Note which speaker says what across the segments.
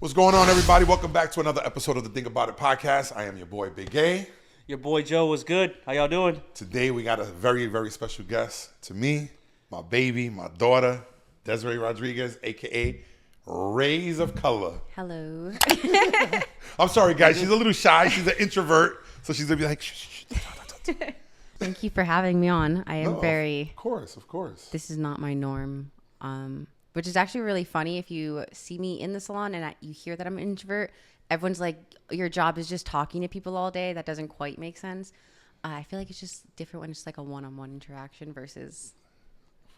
Speaker 1: What's going on, everybody? Welcome back to another episode of the Think About It podcast. I am your boy, Big A.
Speaker 2: Your boy Joe was good. How y'all doing?
Speaker 1: Today, we got a very, very special guest to me, my baby, my daughter, Desiree Rodriguez, a.k.a. Rays of Color.
Speaker 3: Hello.
Speaker 1: I'm sorry, guys. She's a little shy. She's an introvert. So she's going to be like, shh.
Speaker 3: Thank you for having me on. I am
Speaker 1: Of course.
Speaker 3: This is not my norm. Which is actually really funny. If you see me in the salon and you hear that I'm an introvert, everyone's like, your job is just talking to people all day. That doesn't quite make sense. I feel like it's just different when it's like a one-on-one interaction versus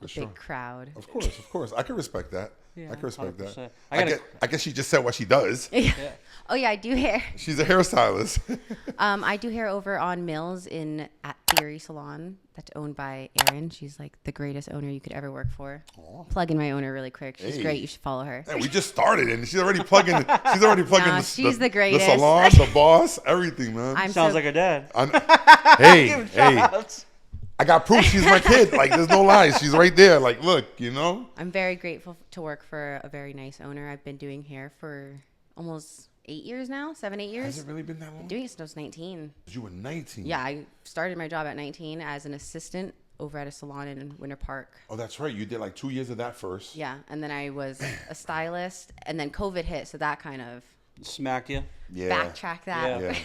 Speaker 3: a big crowd.
Speaker 1: Of course. I can respect that.
Speaker 2: Yeah,
Speaker 1: I can respect
Speaker 2: 100%.
Speaker 1: that.
Speaker 2: I
Speaker 1: I guess she just said what she does.
Speaker 3: Yeah. Oh, yeah, I do hair.
Speaker 1: She's a hairstylist.
Speaker 3: I do hair over on Mills at Theory Salon. That's owned by Ariel. She's like the greatest owner you could ever work for.
Speaker 1: Aww.
Speaker 3: Plug in my owner really quick. She's
Speaker 1: Hey.
Speaker 3: great. You should follow her.
Speaker 1: Hey, we just started and she's already plugging.
Speaker 3: She's the greatest.
Speaker 1: The salon, the boss, everything, man.
Speaker 2: Sounds like her dad.
Speaker 1: Hey, I got proof she's my kid. Like, there's no lies. She's right there. Like, look, you know.
Speaker 3: I'm very grateful to work for a very nice owner. I've been doing hair for almost 8 years now, 7, 8 years.
Speaker 1: Has it really been that long?
Speaker 3: Been doing it since I was 19.
Speaker 1: You were 19.
Speaker 3: Yeah, I started my job at 19 as an assistant over at a salon in Winter Park.
Speaker 1: Oh, that's right. You did like 2 years of that first.
Speaker 3: Yeah, and then I was a stylist, and then COVID hit, so that kind of
Speaker 2: Smacked you.
Speaker 1: Yeah.
Speaker 3: backtracked that.
Speaker 1: Yeah.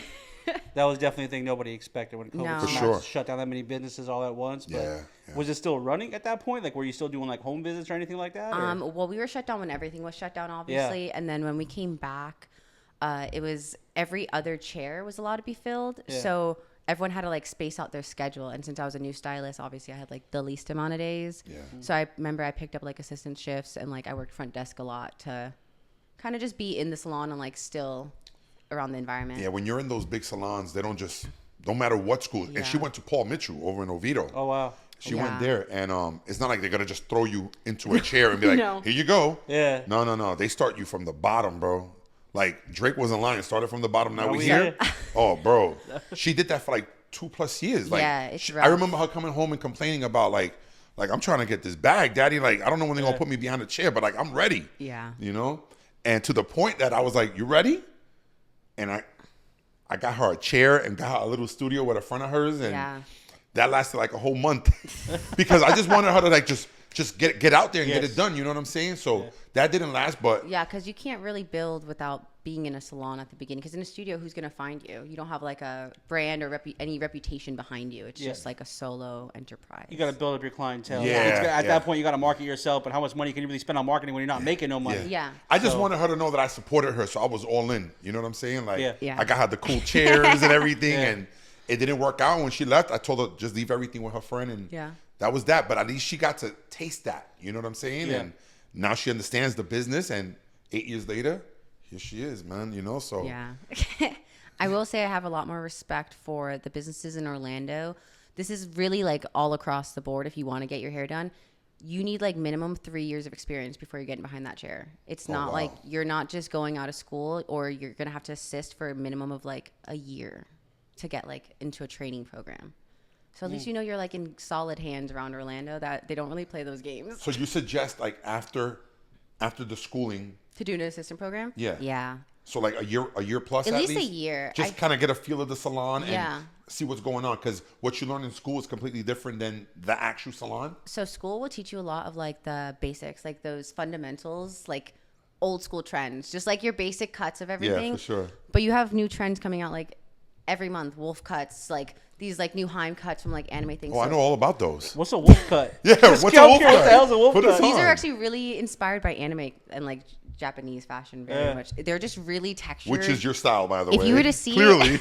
Speaker 2: That was definitely a thing nobody expected when COVID
Speaker 3: No.
Speaker 1: For
Speaker 2: smacked-
Speaker 1: sure.
Speaker 2: shut down that many businesses all at once. But
Speaker 1: Yeah.
Speaker 2: was it still running at that point? Like, were you still doing like home visits or anything like that? or-
Speaker 3: Well, we were shut down when everything was shut down, obviously, and then when we came back, it was every other chair was allowed to be filled,
Speaker 2: Yeah.
Speaker 3: so everyone had to like space out their schedule. And since I was a new stylist, obviously I had like the least amount of days.
Speaker 1: Yeah.
Speaker 3: So I remember I picked up like assistant shifts and like I worked front desk a lot to kind of just be in the salon and like still around the environment.
Speaker 1: Yeah, when you're in those big salons, they don't matter what school. And she
Speaker 3: Yeah.
Speaker 1: went to Paul Mitchell over in Oviedo.
Speaker 2: Oh wow.
Speaker 1: She
Speaker 3: Yeah.
Speaker 1: went there, and it's not like they're gonna just throw you into a chair and be like,
Speaker 3: No.
Speaker 1: "Here you go."
Speaker 2: Yeah.
Speaker 1: No. They start you from the bottom, bro. Like Drake wasn't lying. Started from the bottom. Now
Speaker 2: No,
Speaker 1: we
Speaker 2: we
Speaker 1: here.
Speaker 2: did.
Speaker 1: Oh, bro. She did that for like 2+ years. Like,
Speaker 3: Yeah, it's
Speaker 1: I
Speaker 3: rough.
Speaker 1: remember her coming home and complaining about like I'm trying to get this bag, Daddy. Like, I don't know when they're gonna put me behind the chair, but like I'm ready.
Speaker 3: Yeah.
Speaker 1: You know. And to the point that I was like, "You ready?" And I got her a chair and got her a little studio with a front of hers, and
Speaker 3: Yeah.
Speaker 1: that lasted like a whole month because I just wanted her to like just get out there and get
Speaker 2: Yes.
Speaker 1: it done. You know what I'm saying? So that didn't last, but
Speaker 3: Yeah, because you can't really build without being in a salon at the beginning. Because in a studio, who's going to find you? You don't have like a brand or any reputation behind you. It's
Speaker 2: Yeah.
Speaker 3: just like a solo enterprise.
Speaker 2: You got to build up your clientele.
Speaker 1: Yeah,
Speaker 2: At
Speaker 1: yeah.
Speaker 2: that point, you got to market yourself. But how much money can you really spend on marketing when you're not making no money?
Speaker 3: Yeah.
Speaker 1: I just
Speaker 2: So-
Speaker 1: wanted her to know that I supported her, so I was all in. You know what I'm saying? Like,
Speaker 2: Yeah.
Speaker 1: I got her the cool chairs and everything,
Speaker 2: Yeah.
Speaker 1: and it didn't work out. When she left, I told her just leave everything with her friend, and
Speaker 3: Yeah.
Speaker 1: that was that. But at least she got to taste that. You know what I'm saying?
Speaker 2: Yeah.
Speaker 1: And now she understands the business, and 8 years later, here she is, man. You know, so
Speaker 3: Yeah. I will say I have a lot more respect for the businesses in Orlando. This is really like all across the board. If you want to get your hair done, you need like minimum 3 years of experience before you're getting behind that chair. It's not
Speaker 1: wow.
Speaker 3: like you're not just going out of school, or you're going to have to assist for a minimum of like a year to get like into a training program. So at least you know you're like in solid hands around Orlando, that they don't really play those games.
Speaker 1: So you suggest like after the schooling,
Speaker 3: To do an assistant program?
Speaker 1: Yeah.
Speaker 3: Yeah.
Speaker 1: so like a year plus
Speaker 3: At
Speaker 1: at
Speaker 3: least a year.
Speaker 1: just kind of get a feel of the salon
Speaker 3: Yeah.
Speaker 1: and see what's going on, because what you learn in school is completely different than the actual salon.
Speaker 3: So school will teach you a lot of like the basics, like those fundamentals, like old school trends, just like your basic cuts of everything.
Speaker 1: Yeah, for sure.
Speaker 3: But you have new trends coming out like every month, wolf cuts, like these like new Heim cuts from like anime things.
Speaker 1: Oh, I
Speaker 3: So
Speaker 1: know all about those.
Speaker 2: What's a wolf cut?
Speaker 1: Yeah,
Speaker 2: Just
Speaker 1: what's
Speaker 2: I'm
Speaker 1: a wolf
Speaker 2: curious,
Speaker 1: cut?
Speaker 2: What the hell's a wolf
Speaker 1: Put us
Speaker 2: cut?
Speaker 1: on.
Speaker 3: these are actually really inspired by anime and like Japanese fashion very
Speaker 2: Yeah.
Speaker 3: much. They're just really textured.
Speaker 1: Which is your style, by the
Speaker 3: If
Speaker 1: way.
Speaker 3: you were to see
Speaker 1: clearly.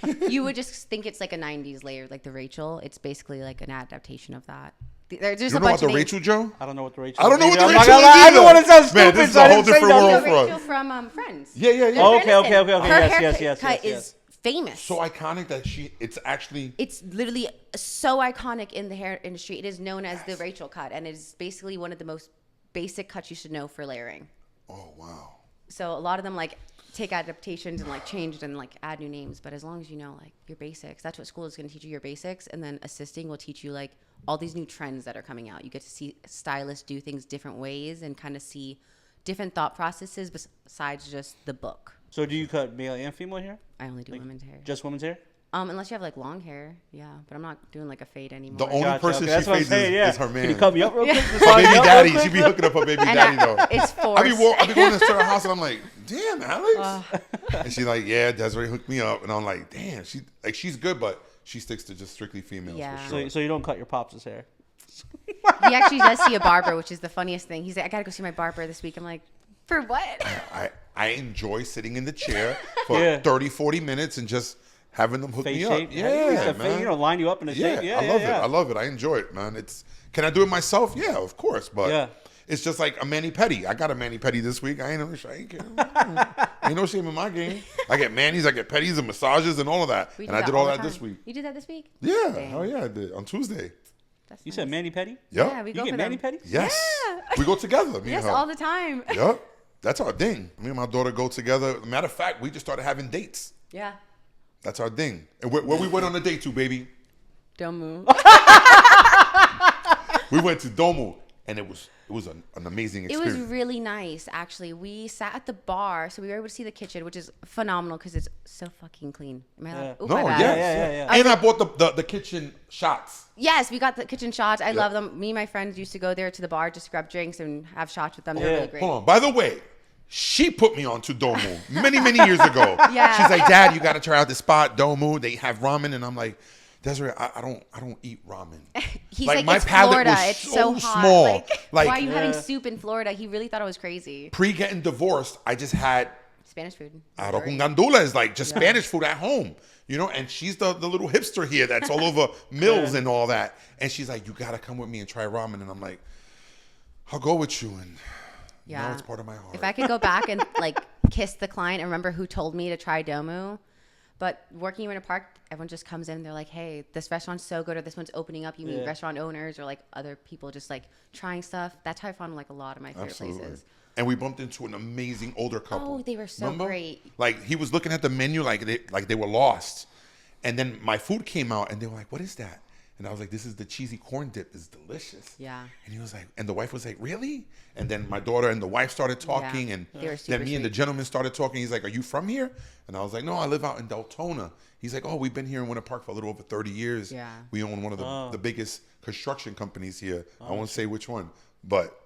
Speaker 3: it, you would just think it's like a 90s layer, like the Rachel. It's basically like an adaptation of that. There's just
Speaker 1: You
Speaker 3: a
Speaker 1: know
Speaker 3: bunch
Speaker 1: about the
Speaker 3: of names.
Speaker 1: Rachel, Joe?
Speaker 2: I don't know what the Rachel.
Speaker 1: I don't know what the
Speaker 2: I'm
Speaker 1: Rachel
Speaker 2: not gonna
Speaker 1: is
Speaker 2: lie, I
Speaker 1: either.
Speaker 2: don't want to sound
Speaker 1: Man,
Speaker 2: stupid,
Speaker 1: this is
Speaker 2: so
Speaker 1: a
Speaker 2: I
Speaker 1: whole
Speaker 2: didn't say
Speaker 1: different
Speaker 2: nothing.
Speaker 1: world
Speaker 3: The
Speaker 1: for us.
Speaker 3: Rachel from Friends.
Speaker 1: Yeah.
Speaker 3: Jennifer
Speaker 2: Okay,
Speaker 3: Aniston.
Speaker 2: okay.
Speaker 3: Her
Speaker 2: Yes,
Speaker 3: haircut
Speaker 2: yes.
Speaker 3: cut is famous.
Speaker 1: So iconic that it's actually.
Speaker 3: It's literally so iconic in the hair industry. It is known as the Rachel cut, and it is basically one of the most basic cuts you should know for layering.
Speaker 1: Oh wow.
Speaker 3: So a lot of them like take adaptations and like change it and like add new names. But as long as you know like your basics, that's what school is going to teach you, your basics. And then assisting will teach you like all these new trends that are coming out. You get to see stylists do things different ways and kind of see different thought processes besides just the book.
Speaker 2: So do you cut male and female hair?
Speaker 3: I only do women's hair.
Speaker 2: Just women's hair?
Speaker 3: Unless you have like long hair, yeah. But I'm not doing like a fade anymore.
Speaker 1: The only
Speaker 2: Gotcha,
Speaker 1: person
Speaker 2: okay,
Speaker 1: she
Speaker 2: that's what I'm
Speaker 1: fades
Speaker 2: saying,
Speaker 1: is her man.
Speaker 2: Can you cut me up real quick? Just
Speaker 1: Her
Speaker 2: cut me
Speaker 1: baby
Speaker 2: up
Speaker 1: daddy.
Speaker 2: real quick?
Speaker 1: She be hooking up her baby daddy though.
Speaker 3: It's forced.
Speaker 1: I be going to her house and I'm like, damn, Alex. And she's like, yeah, Desiree hooked me up, and I'm like, damn, she's good, but she sticks to just strictly females
Speaker 3: Yeah.
Speaker 1: for sure.
Speaker 2: So you don't cut your pops' hair?
Speaker 3: He actually does see a barber, which is the funniest thing. He's like, I gotta go see my barber this week. I'm like, for what?
Speaker 1: I enjoy sitting in the chair for
Speaker 2: Yeah.
Speaker 1: 30, 40 minutes and just having them hook
Speaker 2: Face
Speaker 1: me
Speaker 2: shape?
Speaker 1: up. Yeah, man.
Speaker 2: You know, line you up in a shape. Yeah,
Speaker 1: I love it. I love it. I enjoy it, man. Can I do it myself? Yeah, of course. But it's just like a mani-pedi. I got a mani-pedi this week. I ain't no shame in my game. I get manis, I get pedis and massages and all of that. And I did all that this week.
Speaker 3: You did that this week?
Speaker 1: Yeah.
Speaker 3: Dang.
Speaker 1: Oh yeah, I did. On Tuesday.
Speaker 3: That's
Speaker 2: You
Speaker 3: nice.
Speaker 2: said mani-pedi?
Speaker 1: Yep.
Speaker 3: Yeah, we
Speaker 2: You
Speaker 3: go
Speaker 2: get
Speaker 3: for them.
Speaker 2: mani-pedi?
Speaker 1: Yes.
Speaker 3: Yeah.
Speaker 1: We go together. Me
Speaker 3: Yes,
Speaker 1: and her.
Speaker 3: all the time.
Speaker 1: Yep. That's our thing. Me and my daughter go together. Matter of fact, we just started having dates.
Speaker 3: Yeah.
Speaker 1: That's our thing. And where we went on a date to, baby?
Speaker 3: Don't move.
Speaker 1: We went to Domo, and it was an amazing
Speaker 3: It
Speaker 1: experience.
Speaker 3: was really nice, actually. We sat at the bar, so we were able to see the kitchen, which is phenomenal because it's so fucking clean. Am I allowed?
Speaker 2: Yeah.
Speaker 3: Oop,
Speaker 1: No,
Speaker 3: my bad.
Speaker 1: yes.
Speaker 2: Yeah.
Speaker 1: And I bought the kitchen shots.
Speaker 3: Yes, we got the kitchen shots. I love them. Me and my friends used to go there to the bar just to grab drinks and have shots with them. They're
Speaker 2: Yeah.
Speaker 3: really great.
Speaker 1: Hold on. By the way, she put me on to Domo many years ago.
Speaker 3: Yeah.
Speaker 1: She's like, Dad, you got to try out this spot, Domo. They have ramen, and I'm like, Desiree, I don't eat ramen.
Speaker 3: He's
Speaker 1: Like,
Speaker 3: like,
Speaker 1: my
Speaker 3: it's
Speaker 1: palate
Speaker 3: Florida.
Speaker 1: was
Speaker 3: It's
Speaker 1: so
Speaker 3: so hot.
Speaker 1: small.
Speaker 3: Like,
Speaker 1: Like-
Speaker 3: why are you having
Speaker 2: Yeah.
Speaker 3: soup in Florida? He really thought I was crazy.
Speaker 1: Pre getting divorced, I just had
Speaker 3: Spanish food.
Speaker 1: arroz con gandula is like just Spanish food at home, you know. And she's the little hipster here that's all over Mills and all that. And she's like, you gotta come with me and try ramen. And I'm like, I'll go with you. And now
Speaker 3: Yeah.
Speaker 1: it's part of my heart.
Speaker 3: If I could go back and like kiss the client and remember who told me to try Domu, but working in a park, everyone just comes in and they're like, hey, this restaurant's so good, or this one's opening up. You meet restaurant owners or like other people just like trying stuff. That's how I found like a lot of my favorite
Speaker 1: Absolutely.
Speaker 3: places.
Speaker 1: And we bumped into an amazing older couple.
Speaker 3: Oh, they were so
Speaker 1: Remember?
Speaker 3: great.
Speaker 1: Like he was looking at the menu like they were lost. And then my food came out and they were like, what is that? And I was like, this is the cheesy corn dip. It's delicious.
Speaker 3: Yeah.
Speaker 1: And he was like, and the wife was like, really? And then my daughter and the wife started talking.
Speaker 3: Yeah.
Speaker 1: And
Speaker 3: They were super
Speaker 1: then me and the
Speaker 3: sweet.
Speaker 1: gentleman started talking. He's like, are you from here? And I was like, no, I live out in Deltona. He's like, oh, we've been here in Winter Park for a little over 30 years.
Speaker 3: Yeah.
Speaker 1: We own one of the biggest construction companies here. I won't say which one. But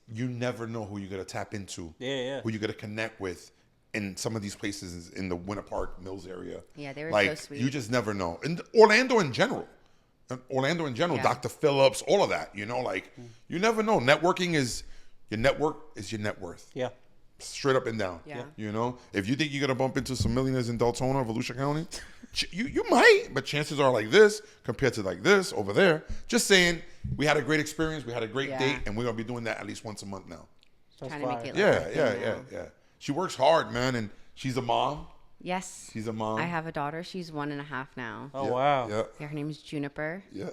Speaker 1: you never know who you're going to tap into.
Speaker 2: Yeah.
Speaker 1: Who you're going to connect with in some of these places in the Winter Park Mills area.
Speaker 3: Yeah, they were
Speaker 1: like,
Speaker 3: so sweet.
Speaker 1: You just never know. And Orlando in general,
Speaker 3: Yeah.
Speaker 1: Dr. Phillips, all of that, you know, like you never know. Networking is your network is your net worth.
Speaker 2: Yeah.
Speaker 1: Straight up and down.
Speaker 3: Yeah.
Speaker 1: You know, if you think you're going to bump into some millionaires in Deltona or Volusia County, you might, but chances are like this compared to like this over there. Just saying, we had a great experience. We had a great
Speaker 3: Yeah.
Speaker 1: date, and we're going to be doing that at least once a month now.
Speaker 2: That's
Speaker 3: Trying to make
Speaker 2: fire.
Speaker 3: it
Speaker 1: Yeah,
Speaker 3: like
Speaker 1: yeah. She works hard, man, and she's a mom.
Speaker 3: Yes.
Speaker 1: She's a mom.
Speaker 3: I have a daughter. She's 1.5 now.
Speaker 2: Oh,
Speaker 1: Yeah,
Speaker 2: wow.
Speaker 1: Yeah.
Speaker 3: Yeah, her name is Juniper.
Speaker 1: Yeah.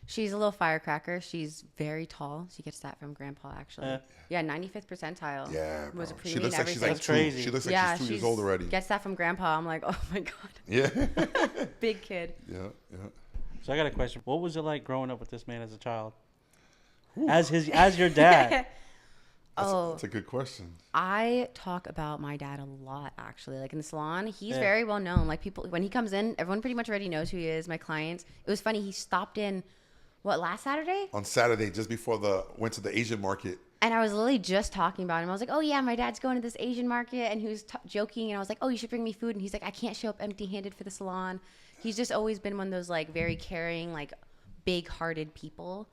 Speaker 3: She's a little firecracker. She's very tall. She gets that from Grandpa, actually. Yeah, 95th percentile.
Speaker 1: Yeah,
Speaker 3: Was
Speaker 1: bro.
Speaker 3: a
Speaker 1: She
Speaker 3: preemie
Speaker 1: looks
Speaker 3: and
Speaker 1: like she's
Speaker 3: everything.
Speaker 1: like
Speaker 2: That's
Speaker 1: two.
Speaker 2: crazy.
Speaker 1: She looks like
Speaker 3: Yeah,
Speaker 1: she's 2 years old already.
Speaker 3: Gets that from Grandpa. I'm like, oh my god,
Speaker 1: Yeah.
Speaker 3: big kid.
Speaker 1: Yeah.
Speaker 2: So I got a question. What was it like growing up with this man as a child? As your dad?
Speaker 1: That's a good question.
Speaker 3: I talk about my dad a lot, actually. Like in the salon, he's very well known. Like people, when he comes in, everyone pretty much already knows who he is. My clients. It was funny. He stopped in, last Saturday?
Speaker 1: On Saturday, just before went to the Asian market.
Speaker 3: And I was literally just talking about him. I was like, oh, yeah, my dad's going to this Asian market. And he was joking. And I was like, oh, you should bring me food. And he's like, I can't show up empty-handed for the salon. He's just always been one of those, like, very caring, like, big-hearted people.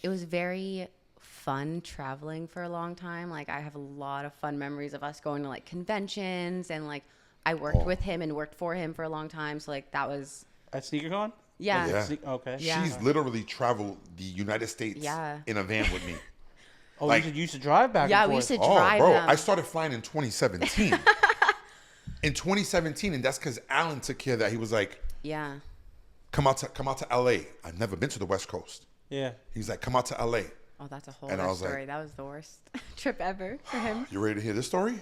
Speaker 3: It was very fun traveling for a long time. Like, I have a lot of fun memories of us going to, like, conventions. And, like, I worked with him and worked for him for a long time. So, like, that was...
Speaker 2: At SneakerCon?
Speaker 3: Yeah.
Speaker 1: Yeah.
Speaker 2: Okay.
Speaker 3: Yeah.
Speaker 1: She's literally traveled the United States
Speaker 3: Yeah.
Speaker 1: in a van with me.
Speaker 2: Oh,
Speaker 1: Like-
Speaker 2: you used to drive back
Speaker 3: Yeah,
Speaker 2: and
Speaker 3: we
Speaker 2: forth.
Speaker 3: used to
Speaker 1: Oh,
Speaker 3: drive
Speaker 1: bro,
Speaker 3: them.
Speaker 1: I started flying in 2017. In 2017, and that's because Alan took care of that. He was like,
Speaker 3: Yeah.
Speaker 1: come out to LA. I've never been to the West Coast.
Speaker 2: Yeah.
Speaker 1: He's like, come out to LA.
Speaker 3: Oh, that's a whole
Speaker 1: And I
Speaker 3: other
Speaker 1: was like-
Speaker 3: story. That was the worst trip ever for him.
Speaker 1: You ready to hear this story?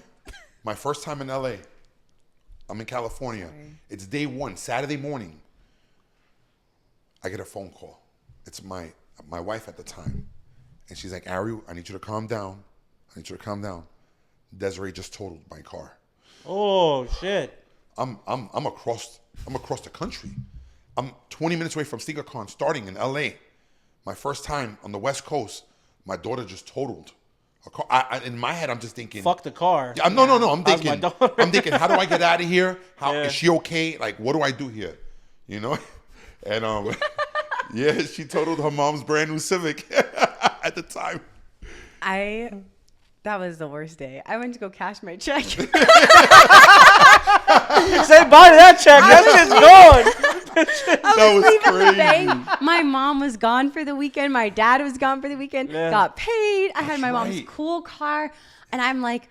Speaker 1: My first time in LA. I'm in California.
Speaker 3: Sorry.
Speaker 1: It's day one, Saturday morning. I get a phone call. It's my wife at the time. And she's like, Ariel, I need you to calm down. I need you to calm down. Desiree just totaled my car.
Speaker 2: Oh shit!
Speaker 1: I'm across the country. I'm 20 minutes away from SneakerCon starting in LA. My first time on the West Coast. My daughter just totaled a car. In my head, I'm just thinking,
Speaker 2: fuck the car.
Speaker 1: Yeah, no. I'm thinking,
Speaker 2: my daughter?
Speaker 1: I'm thinking, how do I get out of here? How is she okay? Like, what do I do here? You know? And yeah, she totaled her mom's brand new Civic at the time.
Speaker 3: That was the worst day. I went to go cash my check.
Speaker 2: Say bye to that check. That shit's gone.
Speaker 1: That was crazy.
Speaker 3: My mom was gone for the weekend. My dad was gone for the weekend.
Speaker 2: Yeah.
Speaker 3: Got paid. I had my mom's cool car. And I'm like,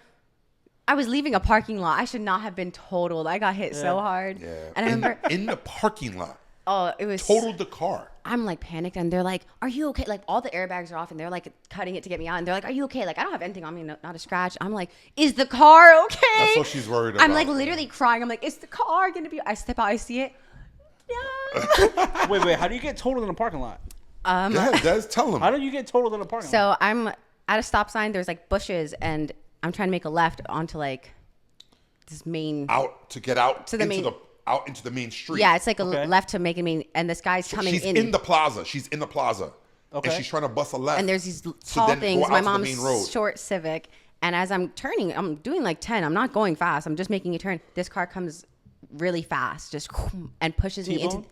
Speaker 3: I was leaving a parking lot. I should not have been totaled. I got hit so hard.
Speaker 1: Yeah.
Speaker 3: And I remember
Speaker 1: in the parking lot.
Speaker 3: Oh, it was
Speaker 1: totaled the car.
Speaker 3: I'm like panicked, and they're like, "Are you okay?" Like all the airbags are off, and they're like cutting it to get me out, and they're like, "Are you okay?" Like I don't have anything on me, not a scratch. I'm like, "Is the car okay?"
Speaker 1: That's what she's worried about.
Speaker 3: I'm like literally crying. I'm like, "Is the car gonna be?" I step out, I see it. No.
Speaker 2: Wait. How do you get totaled in a parking lot?
Speaker 1: Yeah, Des, tell him.
Speaker 2: How do you get totaled in a parking lot?
Speaker 3: So I'm at a stop sign. There's like bushes, and I'm trying to make a left onto like this main
Speaker 1: out to get out
Speaker 3: to the main.
Speaker 1: Out into the main street.
Speaker 3: Yeah, it's like a left to make a main, and this guy's coming in.
Speaker 1: She's in the plaza. Okay. And she's trying to bust a left.
Speaker 3: And there's these tall things. My mom's
Speaker 1: road.
Speaker 3: Short Civic, and as I'm turning, I'm doing like 10. I'm not going fast. I'm just making a turn. This car comes really fast, just and pushes me into.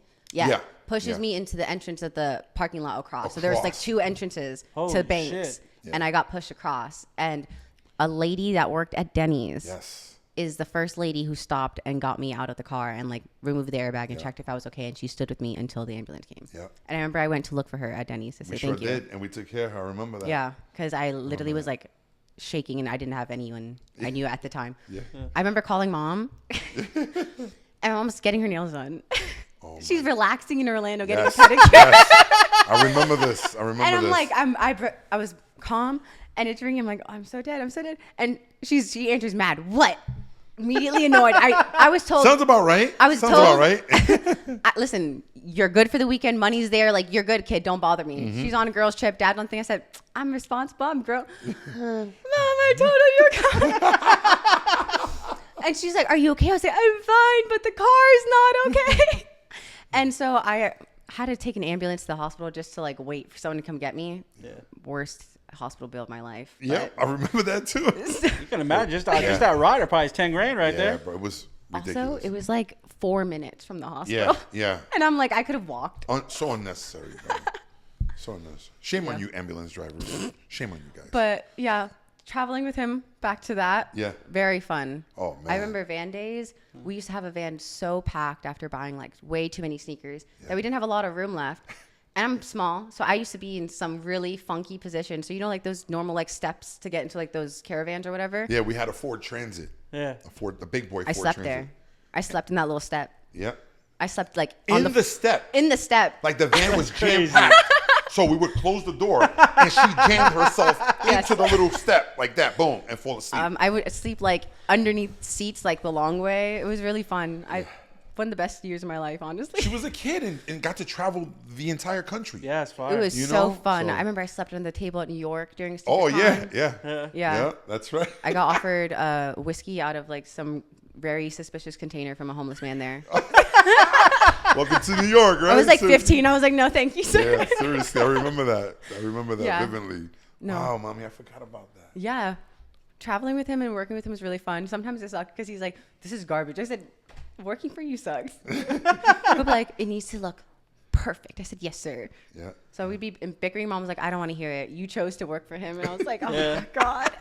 Speaker 3: Pushes me into the entrance of the parking lot across. So there's like 2 entrances to banks, and I got pushed across. And a lady that worked at Denny's. Is the first lady who stopped and got me out of the car and like removed the airbag and checked if I was okay, and she stood with me until the ambulance came. And I remember I went to look for her at Denny's to say thank you. We sure did,
Speaker 1: and we took care of her. I remember that.
Speaker 3: Yeah, because I literally was like shaking and I didn't have anyone I knew at the time. I remember calling mom, and mom's getting her nails done. She's relaxing in Orlando getting a pedicure.
Speaker 1: I remember this. And
Speaker 3: I'm like, I was calm, and it's ringing. I'm like, oh, I'm so dead. And she answers mad. What? Immediately annoyed. I was told.
Speaker 1: Sounds about right.
Speaker 3: Sounds about right. Listen, you're good for the weekend. Money's there. Like, you're good, kid. Don't bother me. She's on a girls' trip. Dad, one thing I said, I'm responsible. I'm girl. Mom, I told her you're coming. And she's like, are you okay? I was like, I'm fine, but the car is not okay. And so I had to take an ambulance to the hospital just to like wait for someone to come get me. Worst hospital bill of my life.
Speaker 1: Yeah, I remember that too.
Speaker 2: You can imagine just that rider probably is $10,000 right there.
Speaker 1: Yeah, but it was ridiculous.
Speaker 3: Also, it was like 4 minutes from the hospital.
Speaker 1: Yeah.
Speaker 3: And I'm like, I could have walked.
Speaker 1: So unnecessary, bro. So unnecessary. Shame on you, ambulance drivers. Shame on you guys.
Speaker 3: But yeah, traveling with him, back to that.
Speaker 1: Yeah.
Speaker 3: Very fun.
Speaker 1: Oh man.
Speaker 3: I remember van days. We used to have a van so packed after buying like way too many sneakers that we didn't have a lot of room left. And I'm small, so I used to be in some really funky position. So, you know, like those normal like steps to get into like those caravans or whatever?
Speaker 1: Yeah, we had a Ford Transit.
Speaker 2: Yeah.
Speaker 1: The big boy Ford Transit.
Speaker 3: I slept there. I slept in that little step.
Speaker 1: Yeah.
Speaker 3: I slept like
Speaker 1: on the step.
Speaker 3: In the step.
Speaker 1: Like the van was jam-packed. So we would close the door, and she jammed herself into the little step like that, boom, and fall asleep.
Speaker 3: I would sleep like underneath seats like the long way. It was really fun. One of the best years of my life, honestly.
Speaker 1: She was a kid and got to travel the entire country.
Speaker 2: Yeah, it's fun.
Speaker 3: It was so fun. I remember I slept on the table at New York during SneakerCon.
Speaker 1: Oh, yeah. Yeah, that's right.
Speaker 3: I got offered whiskey out of like some very suspicious container from a homeless man there.
Speaker 1: Welcome to New York, right?
Speaker 3: I was like 15. I was like, no, thank you, sir.
Speaker 1: Yeah, seriously. I remember that vividly.
Speaker 3: No.
Speaker 1: Wow, mommy, I forgot about that.
Speaker 3: Yeah. Traveling with him and working with him was really fun. Sometimes it sucked because he's like, this is garbage. I said, working for you sucks. But like, it needs to look perfect. I said, yes, sir.
Speaker 1: Yeah.
Speaker 3: So we'd be bickering. Mom was like, I don't want to hear it. You chose to work for him. And I was like, oh my God.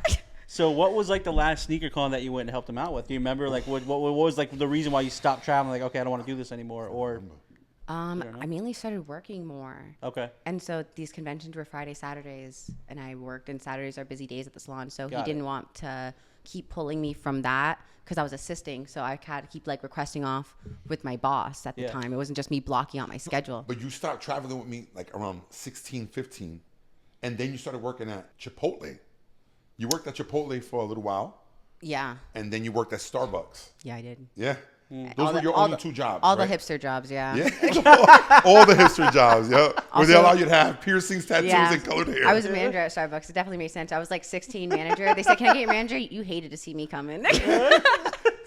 Speaker 2: So what was like the last sneaker con that you went and helped him out with? Do you remember like what was like the reason why you stopped traveling? Like, okay, I don't want to do this anymore, or
Speaker 3: I mainly started working more.
Speaker 2: Okay.
Speaker 3: And so these conventions were Friday, Saturdays, and I worked, and Saturdays are busy days at the salon. So he didn't want to keep pulling me from that because I was assisting. So I had to keep like requesting off with my boss at the time. It wasn't just me blocking out my schedule.
Speaker 1: But you stopped traveling with me like around 16, 15, and then you started working at Chipotle. You worked at Chipotle for a little while.
Speaker 3: Yeah.
Speaker 1: And then you worked at Starbucks.
Speaker 3: Yeah, I did.
Speaker 1: Yeah. Those were your only 2 jobs,
Speaker 3: All
Speaker 1: right?
Speaker 3: the hipster jobs, yeah.
Speaker 1: Yeah, all the hipster jobs, yeah. Where they allow you to have piercings, tattoos, and colored hair.
Speaker 3: I was a manager at Starbucks. It definitely made sense. I was like 16 manager. They said, "Can I get your manager?" You hated to see me come in.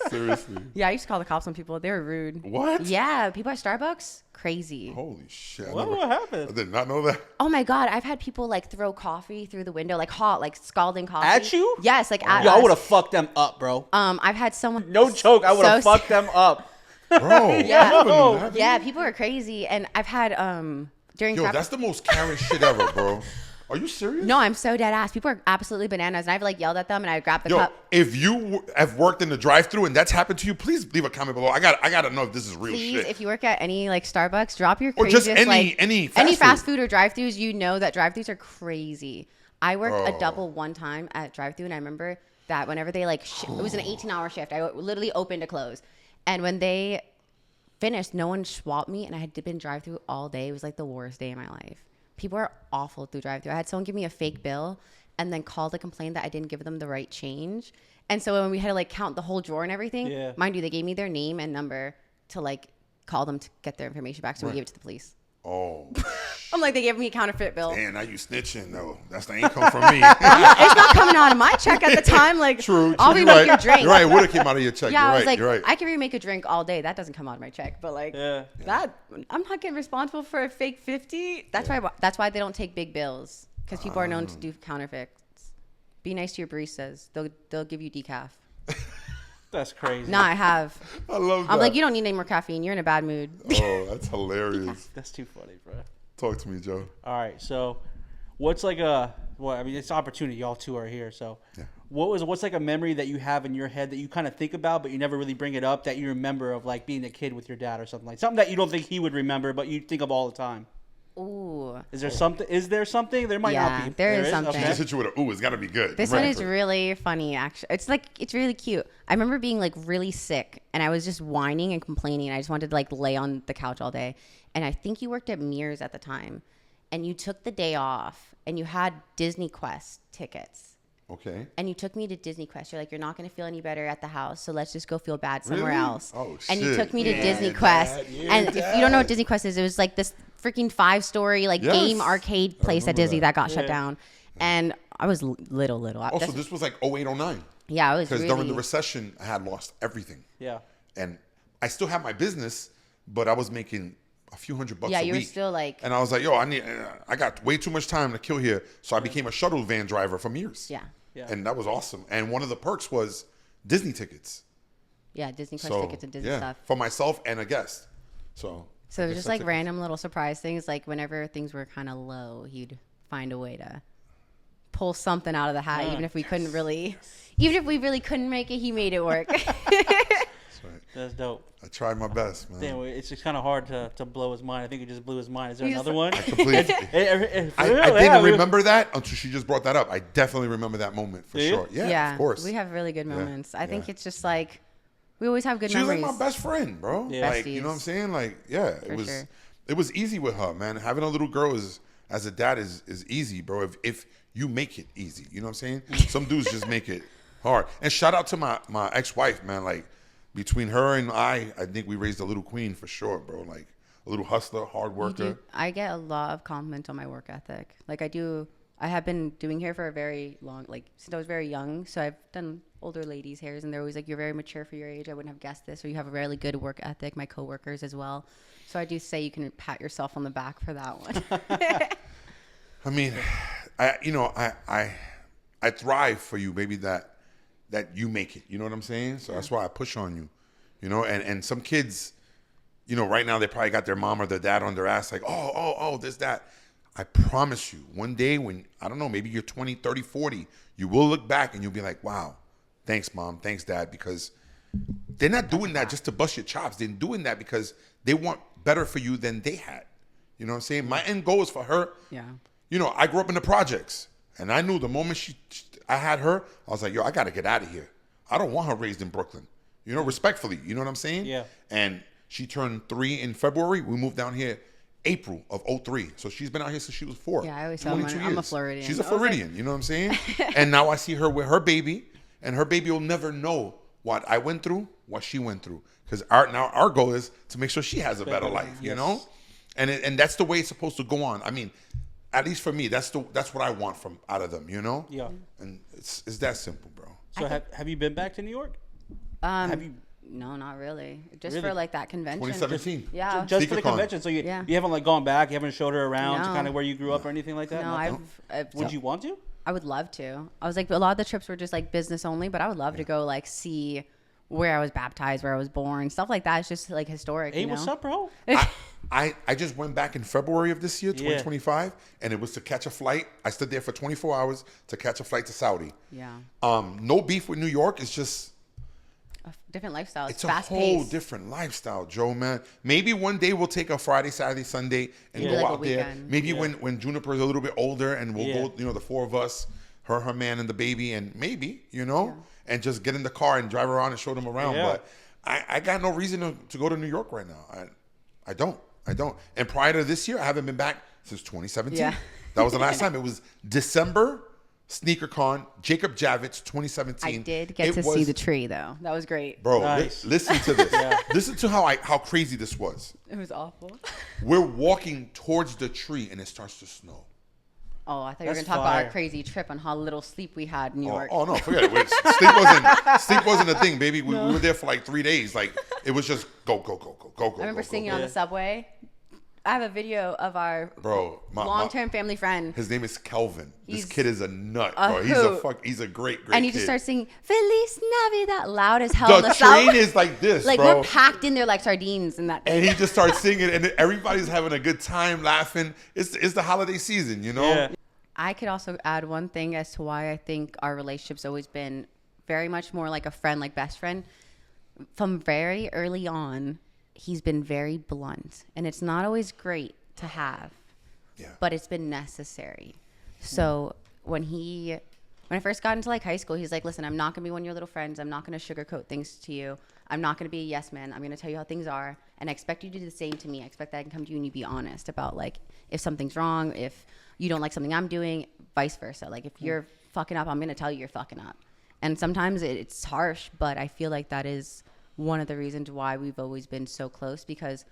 Speaker 1: Seriously.
Speaker 3: Yeah, I used to call the cops on people. They were rude.
Speaker 1: What?
Speaker 3: Yeah, people at Starbucks, crazy.
Speaker 1: Holy shit!
Speaker 2: What happened?
Speaker 1: I did not know that.
Speaker 3: Oh my god, I've had people like throw coffee through the window, like hot, like scalding coffee.
Speaker 2: At you?
Speaker 3: Yes, like at
Speaker 2: Yo, I
Speaker 3: us.
Speaker 2: would have fucked them up, bro.
Speaker 3: I've had someone.
Speaker 2: No joke, I would have fucked them up.
Speaker 1: Bro,
Speaker 3: Yeah, people are crazy, and I've had during.
Speaker 1: Yo, that's the most Karen shit ever, bro. Are you serious?
Speaker 3: No, I'm so dead ass. People are absolutely bananas, and I've like yelled at them, and I grabbed the
Speaker 1: Yo,
Speaker 3: cup.
Speaker 1: if you have worked in the drive-thru and that's happened to you, please leave a comment below. I got to know if this is real
Speaker 3: Please,
Speaker 1: shit.
Speaker 3: if you work at any like Starbucks, drop your
Speaker 1: Or
Speaker 3: craziest
Speaker 1: just any fast
Speaker 3: food or drive-thrus. You know that drive-thrus are crazy. I worked a
Speaker 1: Oh.
Speaker 3: double one time at drive-thru, and I remember that whenever they like, it was an 18-hour shift. I literally opened to close, and when they finished, no one swapped me, and I had been drive-thru all day. It was like the worst day of my life. People are awful through drive-thru. I had someone give me a fake bill and then call to complain that I didn't give them the right change. And so when we had to like count the whole drawer and everything, mind you, they gave me their name and number to like call them to get their information back. So we gave it to the police.
Speaker 1: Oh.
Speaker 3: I'm like, they gave me a counterfeit bill.
Speaker 1: Man, now you snitching though. That's the income from me.
Speaker 3: It's not coming out of my check at the time. Like,
Speaker 1: True.
Speaker 3: I'll
Speaker 1: You're
Speaker 3: remake
Speaker 1: right.
Speaker 3: your drink.
Speaker 1: You're right. It would have came out of your check.
Speaker 3: Yeah,
Speaker 1: You're
Speaker 3: I was
Speaker 1: right.
Speaker 3: like,
Speaker 1: You're right.
Speaker 3: I can remake a drink all day. That doesn't come out of my check. But like, that I'm not getting responsible for a fake 50. That's why they don't take big bills, because people are known to do counterfeits. Be nice to your baristas. They'll give you decaf.
Speaker 2: That's crazy.
Speaker 3: No, I have.
Speaker 1: I love that.
Speaker 3: I'm like, you don't need any more caffeine. You're in a bad mood.
Speaker 1: Oh, that's hilarious.
Speaker 2: That's too funny, bro.
Speaker 1: Talk to me, Joe.
Speaker 2: All right, so what's like I mean, it's opportunity. Y'all two are here, so what's like a memory that you have in your head that you kind of think about, but you never really bring it up, that you remember of like being a kid with your dad or something that you don't think he would remember, but you think of all the time?
Speaker 3: Ooh.
Speaker 2: Is there something? There might not be.
Speaker 3: There is something.
Speaker 1: She just hit you with a ooh. It's got to be good.
Speaker 3: This one is really funny, actually. It's really cute. I remember being like really sick, and I was just whining and complaining. I just wanted to like lay on the couch all day. And I think you worked at Mears at the time, and you took the day off, and you had Disney Quest tickets.
Speaker 1: Okay.
Speaker 3: And you took me to Disney Quest. You're like, you're not going to feel any better at the house, so let's just go feel bad somewhere
Speaker 1: Really?
Speaker 3: else.
Speaker 1: Oh, shit.
Speaker 3: And you took me to Disney Quest. And if you don't know what Disney Quest is, it was like this freaking 5-story like game arcade place at Disney that got shut down. And I was little.
Speaker 1: Also, this was like 08, 09.
Speaker 3: Yeah, I was
Speaker 1: because during the recession, I had lost everything.
Speaker 2: Yeah.
Speaker 1: And I still had my business, but I was making a few $100 a week.
Speaker 3: Yeah, you were still like.
Speaker 1: And I was like, yo, I got way too much time to kill here. So I became a shuttle van driver for years.
Speaker 3: Yeah.
Speaker 1: And that was awesome. And one of the perks was Disney tickets.
Speaker 3: Yeah, Disney Quest tickets and Disney stuff.
Speaker 1: For myself and a guest. So
Speaker 3: it was just like random little surprise things. Like whenever things were kind of low, he'd find a way to pull something out of the hat, even if we really couldn't make it, he made it work.
Speaker 1: That's right.
Speaker 2: That's dope.
Speaker 1: I tried my best, man.
Speaker 2: Damn, it's just kind of hard to blow his mind. I think it just blew his mind. Is there another one?
Speaker 1: I didn't remember that until she just brought that up. I definitely remember that moment for sure. Yeah, of course.
Speaker 3: We have really good moments. I think it's just like we always have good memories.
Speaker 1: She was like my best friend, bro.
Speaker 2: Yeah.
Speaker 1: Like, you know what I'm saying? Like, yeah, it was easy with her, man. Having a little girl as a dad is easy, bro. If you make it easy, you know what I'm saying? Some dudes just make it hard. And shout out to my ex-wife, man. Like, between her and I think we raised a little queen for sure, bro. Like a little hustler, hard worker.
Speaker 3: I get a lot of compliments on my work ethic. Like I have been doing hair for a very long, like since I was very young. So I've done older ladies' hairs, and they're always like, "You're very mature for your age. I wouldn't have guessed this." Or you have a really good work ethic. My coworkers as well. So I do say you can pat yourself on the back for that one.
Speaker 1: I mean, I thrive for you, baby. That you make it. You know what I'm saying? So that's why I push on you. You know, and some kids, you know, right now they probably got their mom or their dad on their ass like, oh, this, that. I promise you, one day when, I don't know, maybe you're 20, 30, 40, you will look back and you'll be like, wow, thanks, mom, thanks, dad, because they're not doing that just to bust your chops. They're doing that because they want better for you than they had. You know what I'm saying? My end goal is for her.
Speaker 3: Yeah.
Speaker 1: You know, I grew up in the projects, and I knew the moment I had her, I was like, yo, I got to get out of here. I don't want her raised in Brooklyn. You know, respectfully. You know what I'm saying?
Speaker 2: Yeah.
Speaker 1: And she turned 3 in February. We moved down here April of 03. So she's been out here since she was 4.
Speaker 3: Yeah, I always tell them I'm a Floridian.
Speaker 1: She's a Floridian. You know what I'm saying? And now I see her with her baby, and her baby will never know what I went through, what she went through. Because our goal is to make sure she has a better life, you know? And that's the way it's supposed to go on. I mean, at least for me, that's what I want from out of them, you know?
Speaker 2: Yeah.
Speaker 1: And it's that simple, bro.
Speaker 2: So have you been back to New York?
Speaker 3: Have you? No, not really. Just for like that convention.
Speaker 1: 2017.
Speaker 3: Yeah.
Speaker 2: Just for the convention. So you haven't like gone back. You haven't showed her around to kind of where you grew up or anything like that.
Speaker 3: No,
Speaker 2: Would you want to?
Speaker 3: I would love to. I was like, a lot of the trips were just like business only, but I would love to go like see where I was baptized, where I was born, stuff like that. It's just like historic.
Speaker 2: Hey, what's up, bro?
Speaker 1: I just went back in February of this year, 2025, and it was to catch a flight. I stood there for 24 hours to catch a flight to Saudi.
Speaker 3: Yeah.
Speaker 1: No beef with New York. It's just
Speaker 3: a different lifestyle.
Speaker 1: It's a whole different lifestyle, Joe, man. Maybe one day we'll take a Friday, Saturday, Sunday and go out there. Maybe when Juniper's a little bit older and we'll go, you know, the four of us, her man, and the baby, and maybe, you know, and just get in the car and drive around and show them around. But I got no reason to go to New York right now. I don't. And prior to this year, I haven't been back since 2017. Yeah. That was the last time. It was December, SneakerCon, Jacob Javits, 2017.
Speaker 3: I did get to see the tree, though. That was great.
Speaker 1: Bro, listen to this. Listen to how crazy this was.
Speaker 3: It was awful.
Speaker 1: We're walking towards the tree, and it starts to snow.
Speaker 3: Oh, I thought you were going to talk about our crazy trip on how little sleep we had in New York.
Speaker 1: Oh no, forget it. Sleep wasn't a thing, baby. We were there for like 3 days. Like, it was just go.
Speaker 3: I remember singing on the subway. I have a video of our long-term family friend.
Speaker 1: His name is Kelvin. This kid is a nut, bro. He's a great
Speaker 3: and he
Speaker 1: just
Speaker 3: starts singing Feliz Navidad loud as hell.
Speaker 1: The train is like this,
Speaker 3: like
Speaker 1: bro.
Speaker 3: We're packed in there like sardines in that.
Speaker 1: And he just starts singing, and everybody's having a good time, laughing. It's the holiday season, you know.
Speaker 2: Yeah.
Speaker 3: I could also add one thing as to why I think our relationship's always been very much more like a friend, like best friend. From very early on, he's been very blunt, and it's not always great to have, but it's been necessary. So when I first got into like high school, he's like, listen, I'm not going to be one of your little friends. I'm not going to sugarcoat things to you. I'm not going to be a yes man. I'm going to tell you how things are, and I expect you to do the same to me. I expect that I can come to you and you be honest about like if something's wrong, if you don't like something I'm doing, vice versa. Like if you're fucking up, I'm going to tell you you're fucking up. And sometimes it's harsh, but I feel like that is one of the reasons why we've always been so close, because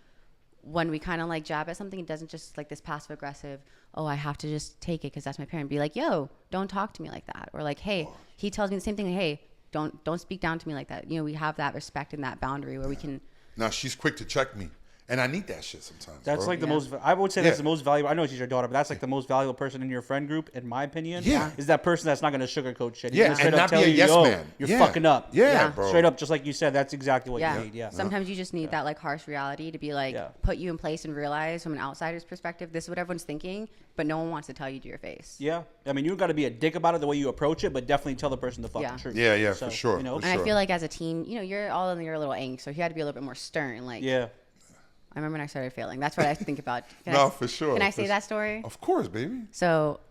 Speaker 3: when we kind of like jab at something, it doesn't just like this passive aggressive, oh, I have to just take it because that's my parent. Be like, yo, don't talk to me like that. Or like, hey, he tells me the same thing. Like, hey, don't speak down to me like that. You know, we have that respect and that boundary where we can.
Speaker 1: Now she's quick to check me. And I need that shit sometimes.
Speaker 2: That's like the most. I would say that's the most valuable. I know she's your daughter, but that's like the most valuable person in your friend group, in my opinion.
Speaker 1: Yeah,
Speaker 2: is that person that's not going to sugarcoat shit.
Speaker 1: Yeah, and not be a yes man.
Speaker 2: You're fucking up.
Speaker 1: Yeah, bro.
Speaker 2: Straight up, just like you said. That's exactly what you need. Yeah.
Speaker 3: Sometimes you just need that like harsh reality to be like put you in place and realize from an outsider's perspective, this is what everyone's thinking, but no one wants to tell you to your face.
Speaker 2: Yeah, I mean, you got to be a dick about it the way you approach it, but definitely tell the person the fucking truth.
Speaker 1: Yeah, so, for sure.
Speaker 2: You know?
Speaker 3: And I feel like as a teen, you know, you're all in your little angst, so he had to be a little bit more stern. Like, I remember when I started failing. That's what I think about.
Speaker 1: For sure.
Speaker 3: Can I say that story?
Speaker 1: Of course, baby.
Speaker 3: So,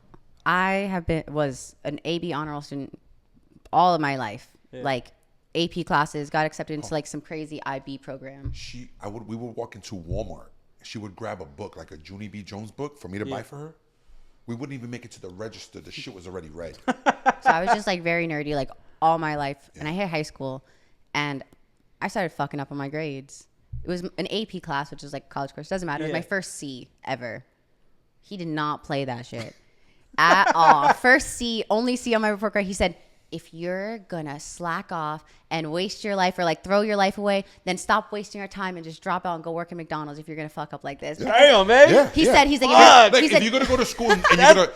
Speaker 3: I was an AB honor roll student all of my life. Like AP classes, got accepted into like some crazy IB program.
Speaker 1: We would walk into Walmart. She would grab a book, like a Junie B. Jones book, for me to buy for her. We wouldn't even make it to the register. The shit was already read.
Speaker 3: So I was just like very nerdy, like all my life, and I hit high school, and I started fucking up on my grades. It was an AP class, which is like a college course. Doesn't matter. It was my first C ever. He did not play that shit at all. First C, only C on my report card. He said, if you're going to slack off and waste your life or like throw your life away, then stop wasting our time and just drop out and go work at McDonald's if you're going to fuck up like this.
Speaker 2: Damn, man.
Speaker 1: Yeah,
Speaker 3: he said, he's like,
Speaker 1: if you're going to go to school and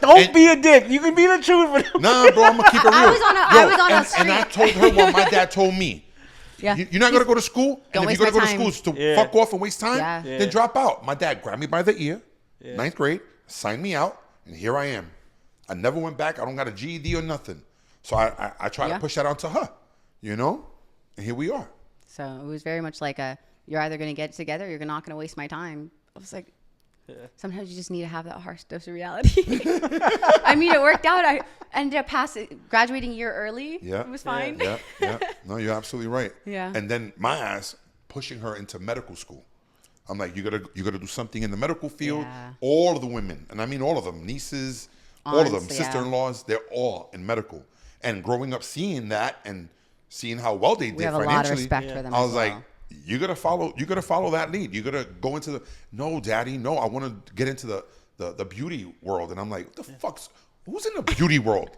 Speaker 2: don't be a dick. You can be the truth.
Speaker 1: Nah, bro, I'm going to keep it real.
Speaker 3: I was on a street.
Speaker 1: And I told her what my dad told me.
Speaker 3: Yeah.
Speaker 1: You're not going to go to school? And if you're going to go to school is to fuck off and waste time, then drop out. My dad grabbed me by the ear, 9th grade, signed me out, and here I am. I never went back. I don't got a GED or nothing. So I try to push that onto her, you know? And here we are.
Speaker 3: So it was very much like you're either going to get it together or you're not going to waste my time. I was like, sometimes you just need to have that harsh dose of reality. I mean, it worked out. I ended up graduating a year early. Yeah. It was fine.
Speaker 1: Yeah. No, you're absolutely right.
Speaker 3: Yeah.
Speaker 1: And then my ass pushing her into medical school. I'm like, you gotta do something in the medical field. Yeah. All of the women, and I mean all of them, nieces, all of them, sister-in-laws, they're all in medical. And growing up seeing that and seeing how well they did
Speaker 3: We have a
Speaker 1: financially,
Speaker 3: lot of respect for them.
Speaker 1: I was
Speaker 3: as well.
Speaker 1: like, you gotta follow that lead. You gotta go into the no, daddy, no. I want to get into the beauty world, and I'm like, what the fuck's who's in the beauty world?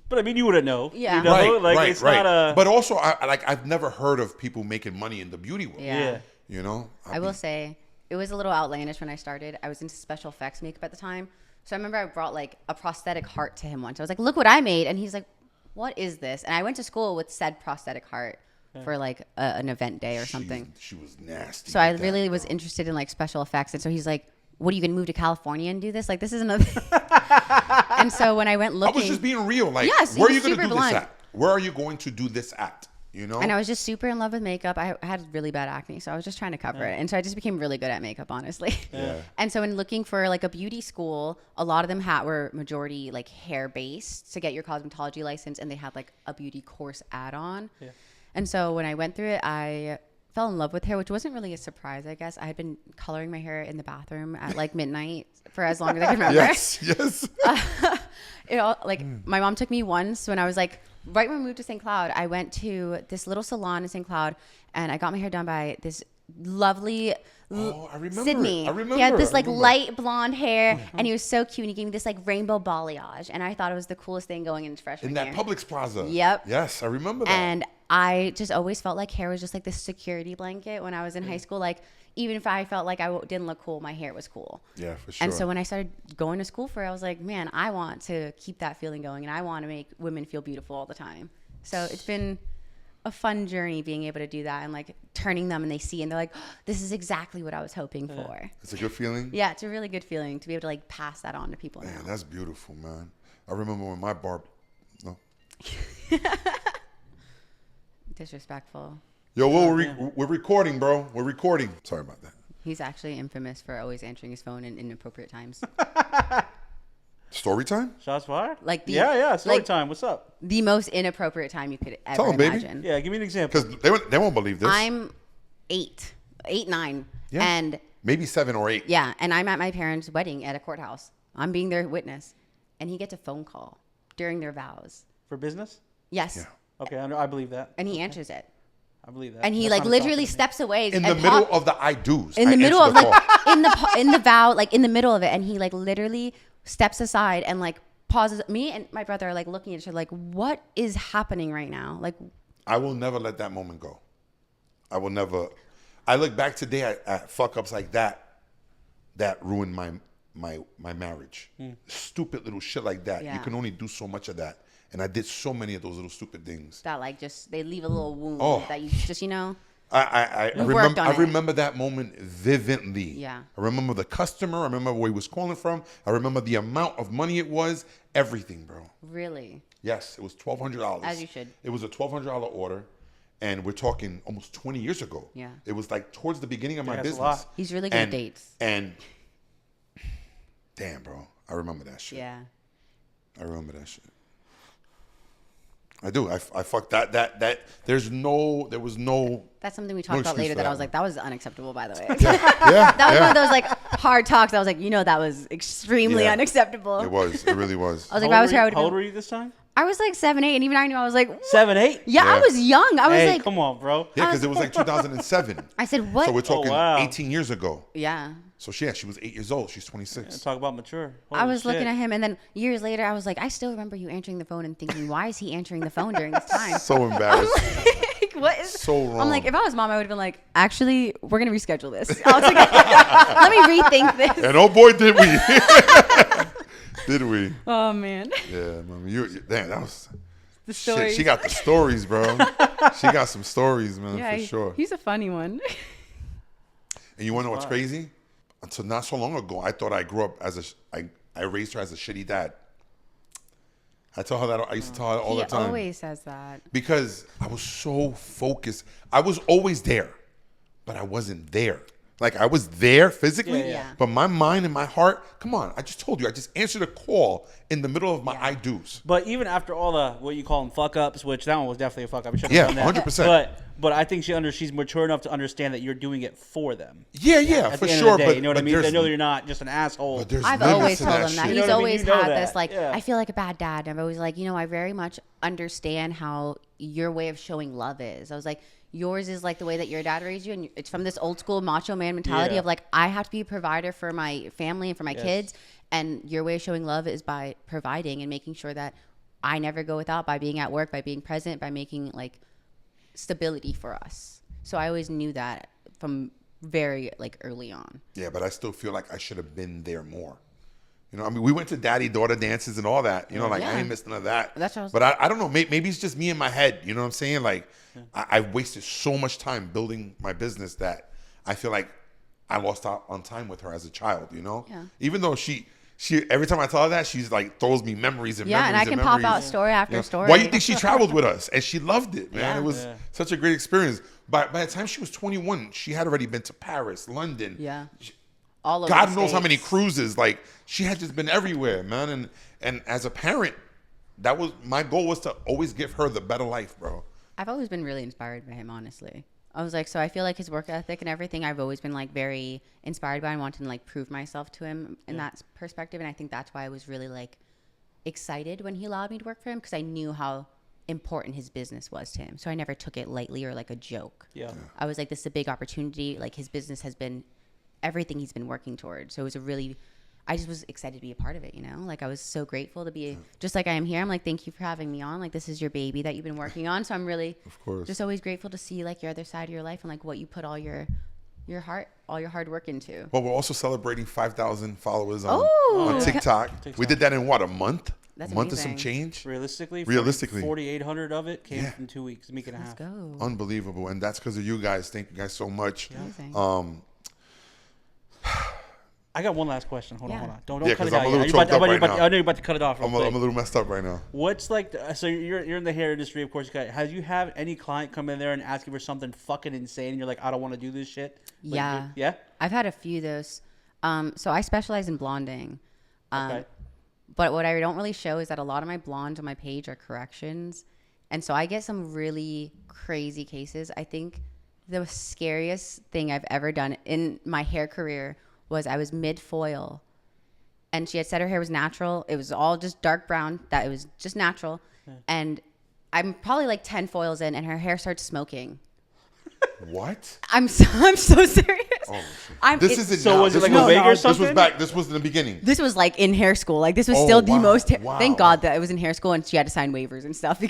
Speaker 2: But I mean, you wouldn't know.
Speaker 3: Yeah.
Speaker 2: You know? It's not a.
Speaker 1: But also, I've never heard of people making money in the beauty world.
Speaker 3: Yeah.
Speaker 1: You know,
Speaker 3: I will say it was a little outlandish when I started. I was into special effects makeup at the time. So I remember I brought like a prosthetic heart to him once. I was like, look what I made. And he's like, what is this? And I went to school with said prosthetic heart for like an event day or something.
Speaker 1: She was nasty.
Speaker 3: So I really was interested in like special effects. And so he's like, what, are you going to move to California and do this? Like, this is another. And so when I went looking.
Speaker 1: I was just being real. Like,
Speaker 3: yes,
Speaker 1: where are you going to do
Speaker 3: blunt.
Speaker 1: this at? Where are you going to do this at? You know?
Speaker 3: And I was just super in love with makeup. I had really bad acne, so I was just trying to cover it. And so I just became really good at makeup, honestly.
Speaker 1: Yeah.
Speaker 3: And so in looking for like a beauty school, a lot of them were majority like hair based to get your cosmetology license, and they had like a beauty course add-on. Yeah. And so when I went through it, I fell in love with hair, which wasn't really a surprise, I guess. I had been coloring my hair in the bathroom at like midnight for as long as I could remember.
Speaker 1: Yes.
Speaker 3: My mom took me once when I was like, right when we moved to St. Cloud, I went to this little salon in St. Cloud, and I got my hair done by this lovely
Speaker 1: I remember
Speaker 3: Sydney.
Speaker 1: I remember.
Speaker 3: He had this like light blonde hair, and he was so cute. And he gave me this like rainbow balayage, and I thought it was the coolest thing going into freshman year.
Speaker 1: In that Publix Plaza.
Speaker 3: Yep.
Speaker 1: Yes, I remember that.
Speaker 3: And I just always felt like hair was just like this security blanket when I was in high school. Like, even if I felt like I didn't look cool, my hair was cool.
Speaker 1: Yeah, for sure.
Speaker 3: And so when I started going to school for it, I was like, man, I want to keep that feeling going, and I want to make women feel beautiful all the time. So it's been a fun journey being able to do that, and like turning them and they see and they're like, oh, this is exactly what I was hoping for.
Speaker 1: It's a good feeling.
Speaker 3: Yeah, it's a really good feeling to be able to like pass that on to people.
Speaker 1: Man,
Speaker 3: now.
Speaker 1: that's beautiful, man. I remember when my
Speaker 3: Disrespectful.
Speaker 1: Yo, we're recording, bro. We're recording. Sorry about that.
Speaker 3: He's actually infamous for always answering his phone in inappropriate times.
Speaker 1: Story time?
Speaker 2: Shots fired?
Speaker 3: Like
Speaker 2: story time. What's up?
Speaker 3: The most inappropriate time you could ever
Speaker 1: Tell him, baby.
Speaker 3: imagine.
Speaker 2: Yeah, give me an example.
Speaker 1: Because they won't believe this.
Speaker 3: I'm 9,
Speaker 1: Yeah.
Speaker 3: and
Speaker 1: maybe 7 or 8.
Speaker 3: yeah, and I'm at my parents' wedding at a courthouse. I'm being their witness, and he gets a phone call during their vows.
Speaker 2: For business?
Speaker 3: Yes.
Speaker 1: Yeah.
Speaker 2: Okay, I believe that.
Speaker 3: And he answers it.
Speaker 2: I believe that.
Speaker 3: And he
Speaker 2: That's
Speaker 3: like
Speaker 2: not
Speaker 3: literally
Speaker 2: insulting to me.
Speaker 3: steps away
Speaker 1: In the middle of the I do's.
Speaker 3: in the
Speaker 1: I
Speaker 3: middle of
Speaker 1: answered the
Speaker 3: like
Speaker 1: call.
Speaker 3: in the vow, like in the middle of it, and he like literally steps aside and like pauses. Me and my brother are like looking at each other like, what is happening right now? Like,
Speaker 1: I will never let that moment go. I will never. I look back today at fuck ups like that ruined my marriage. Stupid little shit like that.
Speaker 3: Yeah.
Speaker 1: You can only do so much of that. And I did so many of those little stupid things.
Speaker 3: that like just they leave a little wound that you just
Speaker 1: I remember that moment vividly.
Speaker 3: Yeah.
Speaker 1: I remember the customer. I remember where he was calling from. I remember the amount of money it was. Everything, bro.
Speaker 3: really.
Speaker 1: Yes, it was $1,200.
Speaker 3: As you should.
Speaker 1: It was a $1,200 order, and we're talking almost 20 years ago.
Speaker 3: Yeah.
Speaker 1: It was like towards the beginning of my
Speaker 2: that's a
Speaker 1: business.
Speaker 2: lot.
Speaker 3: He's really good at dates.
Speaker 1: And damn, bro, I remember that shit.
Speaker 3: Yeah.
Speaker 1: I remember that shit. I do. I fucked that. There was no.
Speaker 3: That's something we talked about
Speaker 1: excuse
Speaker 3: later
Speaker 1: for
Speaker 3: that I was
Speaker 1: that
Speaker 3: like, that was unacceptable, by the way.
Speaker 1: Yeah.
Speaker 3: That was one of those like hard talks. I was like, that was extremely
Speaker 1: Yeah.
Speaker 3: unacceptable.
Speaker 1: It was. It really was.
Speaker 3: I was like, if I was here, I would
Speaker 2: How
Speaker 3: have
Speaker 2: old
Speaker 3: been.
Speaker 2: were you this time?
Speaker 3: I was like 7, 8, and even I knew I was like,
Speaker 2: 7, 8?
Speaker 3: yeah, I
Speaker 1: Yeah.
Speaker 3: was young. I was
Speaker 2: Hey,
Speaker 3: like,
Speaker 2: come on, bro.
Speaker 1: Yeah, because it was like 2007.
Speaker 3: I said, what?
Speaker 1: So we're talking
Speaker 2: wow.
Speaker 1: 18 years ago.
Speaker 3: Yeah.
Speaker 1: So she was 8 years old. She's 26.
Speaker 2: Talk about mature.
Speaker 3: I was looking at him, and then years later, I was like, I still remember you answering the phone and thinking, why is he answering the phone during this time?
Speaker 1: So embarrassed.
Speaker 3: Like, what is
Speaker 1: So wrong.
Speaker 3: I'm like, if I was mom, I would have been like, actually, we're gonna reschedule this. I was like, let me rethink this.
Speaker 1: And oh boy, did we. Did we?
Speaker 3: Oh man.
Speaker 1: Yeah, man. Damn, that was.
Speaker 3: The
Speaker 1: Shit,
Speaker 3: stories.
Speaker 1: she got the stories, bro. She got some stories, man,
Speaker 3: Yeah,
Speaker 1: for sure.
Speaker 3: he's a funny one.
Speaker 1: And you want to know what's crazy? Until not so long ago, I thought I grew up I raised her as a shitty dad. I tell her that. I used to tell her all the time.
Speaker 3: He always says that.
Speaker 1: Because I was so focused. I was always there, but I wasn't there. Like, I was there physically,
Speaker 3: Yeah.
Speaker 1: but my mind and my heart, come on, I just told you, I just answered a call in the middle of my I-dos.
Speaker 2: But even after all the, what you call them, fuck ups, which that one was definitely a fuck up. You shouldn't
Speaker 1: Yeah,
Speaker 2: have done that.
Speaker 1: 100%.
Speaker 2: But But I think she's mature enough to understand that you're doing it for them.
Speaker 1: Yeah,
Speaker 2: At
Speaker 1: for
Speaker 2: the end
Speaker 1: sure.
Speaker 2: of the day,
Speaker 1: But
Speaker 2: you know what I mean? They know you're not just an asshole.
Speaker 3: I've always told him that.
Speaker 1: Shit.
Speaker 3: He's always had this, like,
Speaker 2: Yeah.
Speaker 3: I feel like a bad dad. And I've always like, I very much understand how your way of showing love is. I was like, yours is like the way that your dad raised you. And it's from this old school macho man mentality of like, I have to be a provider for my family and for my kids. And your way of showing love is by providing and making sure that I never go without, by being at work, by being present, by making like stability for us. So I always knew that from very like early on.
Speaker 1: Yeah, but I still feel like I should have been there more. I mean, we went to daddy-daughter dances and all that. I ain't missed none of that.
Speaker 3: That's what I was
Speaker 1: but I don't know. Maybe it's just me in my head. You know what I'm saying? Like, I wasted so much time building my business that I feel like I lost out on time with her as a child.
Speaker 3: Yeah.
Speaker 1: Even though she every time I tell her that, she's like throws me memories and
Speaker 3: yeah,
Speaker 1: memories.
Speaker 3: And I can pop out story after story.
Speaker 1: Why do you think she traveled with us? And she loved it, man.
Speaker 3: Yeah.
Speaker 1: It was such a great experience. By the time she was 21, she had already been to Paris, London.
Speaker 3: Yeah. All over
Speaker 1: God
Speaker 3: the
Speaker 1: knows how
Speaker 3: States.
Speaker 1: many cruises. Like, she had just been everywhere, man. And as a parent, that was my goal, was to always give her the better life, bro.
Speaker 3: I've always been really inspired by him, honestly. I was like, so I feel like his work ethic and everything, I've always been like very inspired by and wanting to like prove myself to him in that perspective. And I think that's why I was really like excited when he allowed me to work for him, because I knew how important his business was to him. So I never took it lightly or like a joke.
Speaker 2: Yeah.
Speaker 3: I was like, this is a big opportunity. Like, his business has been everything he's been working towards. So it was I just was excited to be a part of it, Like, I was so grateful to be, just like I am here. I'm like, thank you for having me on. Like, this is your baby that you've been working on. So I'm really
Speaker 1: Of course.
Speaker 3: just always grateful to see like your other side of your life and like what you put all your hard work into.
Speaker 1: Well, we're also celebrating 5,000 followers on TikTok. We did that in what, a month?
Speaker 3: That's
Speaker 1: a month and
Speaker 3: amazing.
Speaker 1: some change?
Speaker 2: Realistically,
Speaker 1: 4,800
Speaker 2: of it came in 2 weeks, a week and a half.
Speaker 3: Let's go.
Speaker 1: Unbelievable. And that's because of you guys. Thank you guys so much.
Speaker 3: Amazing.
Speaker 2: I got one last question. Hold on. Don't cut
Speaker 1: 'cause
Speaker 2: it
Speaker 1: I'm
Speaker 2: out
Speaker 1: a little
Speaker 2: yet.
Speaker 1: choked up right now.
Speaker 2: I know you're about to cut it off.
Speaker 1: I'm a little messed up right now.
Speaker 2: What's like? So you're in the hair industry, of course. Have you had any client come in there and ask you for something fucking insane, and you're like, I don't want to do this shit? Like,
Speaker 3: Yeah.
Speaker 2: Yeah.
Speaker 3: I've had a few of those. So I specialize in blonding.
Speaker 2: Okay.
Speaker 3: But what I don't really show is that a lot of my blondes on my page are corrections. And so I get some really crazy cases. I think the scariest thing I've ever done in my hair career was I was mid-foil. And she had said her hair was natural. It was all just dark brown. That it was just natural. Yeah. And I'm probably like 10 foils in, and her hair starts smoking.
Speaker 1: What?
Speaker 3: I'm so serious.
Speaker 1: Oh, this isn't.
Speaker 2: So
Speaker 1: now.
Speaker 2: was it
Speaker 1: This
Speaker 2: like a wig or something?
Speaker 1: This was back. This was in the beginning.
Speaker 3: This was like in hair school. Like, this was still the most.
Speaker 1: Wow.
Speaker 3: Thank God that it was in hair school and she had to sign waivers and stuff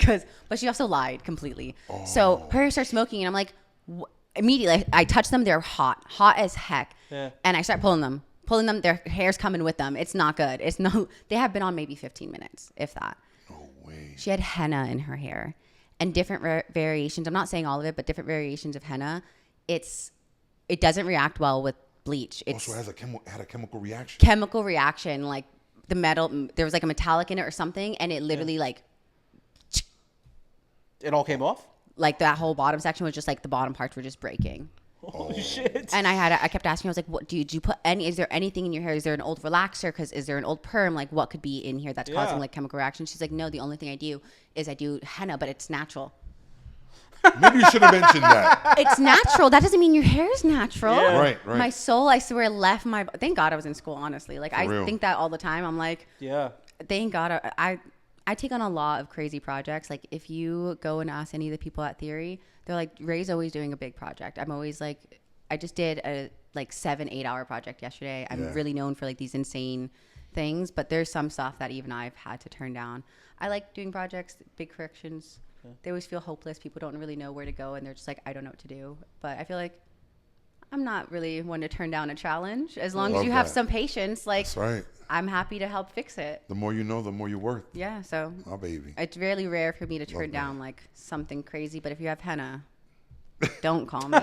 Speaker 3: but she also lied completely. So her hair starts smoking, and I'm like, immediately I touch them. They're hot as heck.
Speaker 2: Yeah.
Speaker 3: And I start pulling them. Their hair's coming with them. It's not good. They have been on maybe 15 minutes, if that.
Speaker 1: No way.
Speaker 3: She had henna in her hair and different variations. I'm not saying all of it, but different variations of henna. It doesn't react well with bleach. It
Speaker 1: Also had a chemical reaction.
Speaker 3: Chemical reaction, like the metal, there was like a metallic in it or something, and it literally like
Speaker 2: It all came off?
Speaker 3: like that whole bottom section was just like the bottom parts were just breaking.
Speaker 2: Holy shit.
Speaker 3: And I kept asking, I was like, what did you put is there anything in your hair? Is there an old relaxer? Because is there an old perm? Like, what could be in here that's causing like chemical reaction? She's like, no, the only thing I do is I do henna, but it's natural.
Speaker 1: Maybe you should have mentioned that.
Speaker 3: It's natural. That doesn't mean your hair is natural.
Speaker 2: Yeah.
Speaker 1: Right.
Speaker 3: My soul, I swear, left my. Thank God I was in school. Honestly, like, I
Speaker 1: real.
Speaker 3: think that all the time. I'm like,
Speaker 2: Yeah.
Speaker 3: thank God I take on a lot of crazy projects. Like, if you go and ask any of the people at Theory, they're like, Ray's always doing a big project. I'm always like, I just did a like 7-8 hour project yesterday. I'm really known for like these insane things, but there's some stuff that even I've had to turn down. I like doing projects, big corrections. They always feel hopeless. People don't really know where to go, and they're just like, I don't know what to do. But I feel like I'm not really one to turn down a challenge. As long as you have some patience, like,
Speaker 1: That's right.
Speaker 3: I'm happy to help fix it.
Speaker 1: The more you know, the more you're worth.
Speaker 3: Yeah, so
Speaker 1: Oh, baby.
Speaker 3: it's really rare for me to turn
Speaker 1: Love
Speaker 3: down like something crazy. But if you have henna, don't call me.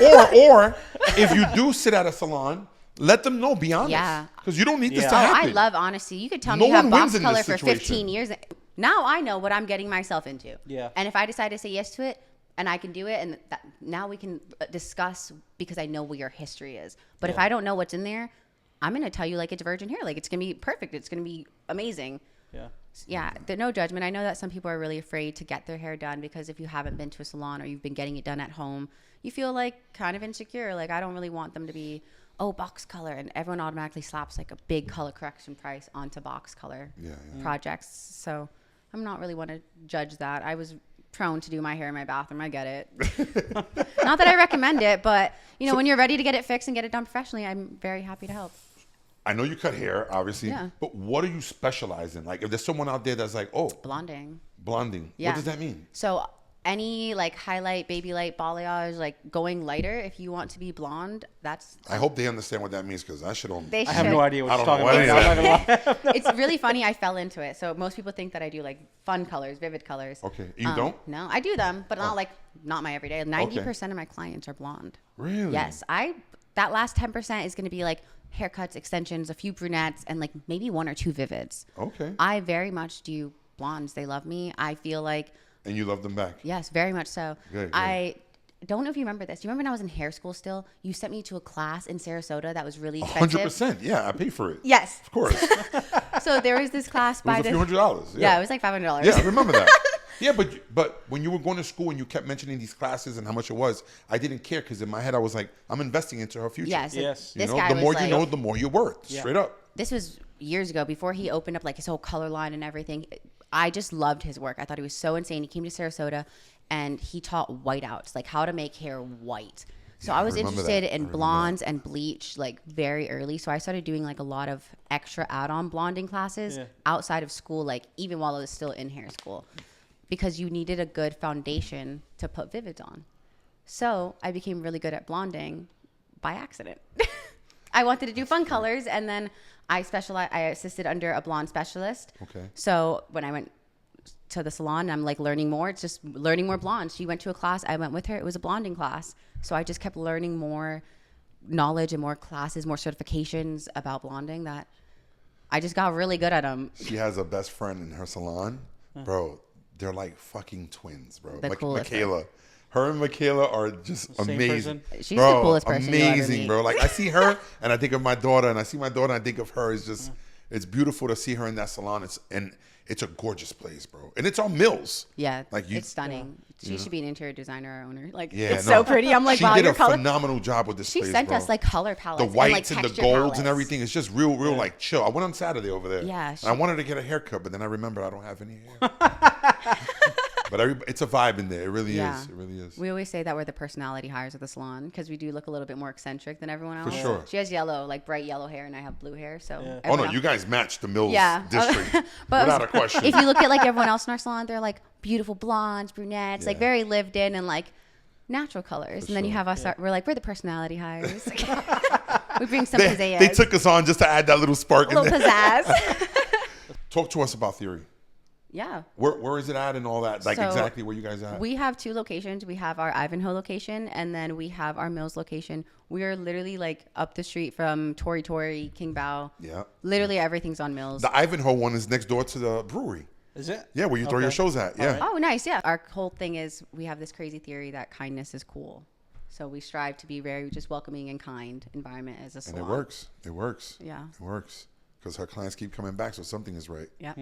Speaker 1: Or if you do sit at a salon, let them know. Be honest.
Speaker 3: Yeah.
Speaker 1: Because you don't need this to
Speaker 3: Oh,
Speaker 1: happen.
Speaker 3: I love honesty. You could tell
Speaker 1: No
Speaker 3: me you have
Speaker 1: one
Speaker 3: box
Speaker 1: wins in
Speaker 3: color
Speaker 1: this
Speaker 3: for
Speaker 1: situation.
Speaker 3: 15 years. Now I know what I'm getting myself into.
Speaker 2: Yeah.
Speaker 3: And if I decide to say yes to it, and I can do it, and now we can discuss, because I know what your history is. But if I don't know what's in there, I'm going to tell you like it's virgin hair. Like, it's going to be perfect. It's going to be amazing.
Speaker 2: Yeah.
Speaker 3: Yeah, there's no judgment. I know that some people are really afraid to get their hair done because if you haven't been to a salon or you've been getting it done at home, you feel like kind of insecure. Like, I don't really want them to be, oh, box color. And everyone automatically slaps like a big color correction price onto box color projects. So I'm not really want to judge that. I was prone to do my hair in my bathroom. I get it. Not that I recommend it, but, you know, when you're ready to get it fixed and get it done professionally, I'm very happy to help.
Speaker 1: I know you cut hair, obviously, but what do you specialize in? Like, if there's someone out there that's like, oh.
Speaker 3: Blonding.
Speaker 1: Yeah. What does that mean?
Speaker 3: So any like highlight, baby light, balayage, like going lighter, if you want to be blonde, that's...
Speaker 1: I hope they understand what that means because I should only...
Speaker 2: I have no idea what you're talking
Speaker 3: about. It's really funny. I fell into it. So most people think that I do like fun colors, vivid colors.
Speaker 1: Okay. You don't?
Speaker 3: No, I do them, but not my everyday. 90% of my clients are blonde.
Speaker 1: Really?
Speaker 3: Yes. That last 10% is going to be like haircuts, extensions, a few brunettes, and like maybe 1 or 2 vivids.
Speaker 1: Okay.
Speaker 3: I very much do blondes. They love me. I feel like...
Speaker 1: And you love them back?
Speaker 3: Yes, very much so.
Speaker 1: Good.
Speaker 3: I don't know if you remember this. Do you remember when I was in hair school still? You sent me to a class in Sarasota that was really expensive.
Speaker 1: 100%. Yeah, I paid for it.
Speaker 3: Yes.
Speaker 1: Of course.
Speaker 3: So there was this class by
Speaker 1: it was a few $100s.
Speaker 3: Yeah, it was like $500.
Speaker 1: Yeah, I remember that. Yeah, but when you were going to school and you kept mentioning these classes and how much it was, I didn't care because in my head I was like, I'm investing into her future.
Speaker 3: Yes.
Speaker 2: Yes.
Speaker 3: This
Speaker 1: you know,
Speaker 3: guy
Speaker 1: the more
Speaker 3: was
Speaker 1: you know, the more you're worth.
Speaker 2: Yeah.
Speaker 1: Straight up.
Speaker 3: This was years ago before he opened up like his whole color line and everything. I just loved his work. I thought he was so insane. He came to Sarasota and he taught whiteouts, like how to make hair white. So I was interested in blondes and bleach like very early. So I started doing like a lot of extra add-on blonding classes outside of school, like even while I was still in hair school, because you needed a good foundation to put vivids on. So I became really good at blonding by accident. I wanted to do fun colors, and then I assisted under a blonde specialist.
Speaker 1: Okay.
Speaker 3: So when I went to the salon, I'm like learning more. It's just learning more blondes. She went to a class. I went with her. It was a blonding class. So I just kept learning more knowledge and more classes, more certifications about blonding that I just got really good at them.
Speaker 1: She has a best friend in her salon. Bro, they're like fucking twins, bro.
Speaker 3: The coolest.
Speaker 1: Michaela. Her and Michaela are just amazing.
Speaker 3: She's the coolest person you'll ever
Speaker 1: amazing,
Speaker 3: meet.
Speaker 1: bro. Like, I see her and I think of my daughter, and I see my daughter and I think of her. It's just, it's beautiful to see her in that salon. It's a gorgeous place, bro. And it's on Mills.
Speaker 3: Yeah,
Speaker 1: like
Speaker 3: it's stunning. She should be an interior designer or owner. Like, it's so pretty. I'm like, wow,
Speaker 1: she did
Speaker 3: your
Speaker 1: a
Speaker 3: color.
Speaker 1: phenomenal job with this place,
Speaker 3: She sent
Speaker 1: bro.
Speaker 3: us like color palettes,
Speaker 1: the whites
Speaker 3: and,
Speaker 1: and
Speaker 3: like,
Speaker 1: the golds
Speaker 3: palettes.
Speaker 1: and everything. It's just real like chill. I went on Saturday over there.
Speaker 3: Yeah,
Speaker 1: and I wanted to get a haircut, but then I remembered I don't have any hair. But it's a vibe in there. It really is. It really is.
Speaker 3: We always say that we're the personality hires of the salon because we do look a little bit more eccentric than everyone else.
Speaker 1: For sure.
Speaker 3: She has yellow, like bright yellow hair, and I have blue hair. So
Speaker 1: Oh no, you guys match the Mills district
Speaker 3: but
Speaker 1: without a question.
Speaker 3: If you look at like everyone else in our salon, they're like beautiful blondes, brunettes, like very lived in and like natural colors. And then you have us. We're the personality hires. We bring some pizzazz.
Speaker 1: They took us on just to add that little spark
Speaker 3: a little
Speaker 1: in there.
Speaker 3: pizzazz.
Speaker 1: Talk to us about Theory.
Speaker 3: Yeah.
Speaker 1: Where is it at and all that? Like, so exactly where you guys at?
Speaker 3: We have 2 locations. We have our Ivanhoe location, and then we have our Mills location. We are literally like up the street from Tori Tori, King Bao.
Speaker 1: Yeah.
Speaker 3: Literally everything's on Mills.
Speaker 1: The Ivanhoe one is next door to the brewery.
Speaker 2: Is it?
Speaker 1: Yeah, where you throw your shows at. Yeah.
Speaker 3: Right. Oh, nice. Yeah. Our whole thing is we have this crazy theory that kindness is cool. So we strive to be very just welcoming and kind environment as a salon.
Speaker 1: And it works. It works.
Speaker 3: Yeah.
Speaker 1: It works. Because her clients keep coming back, so something is right.
Speaker 3: Yeah.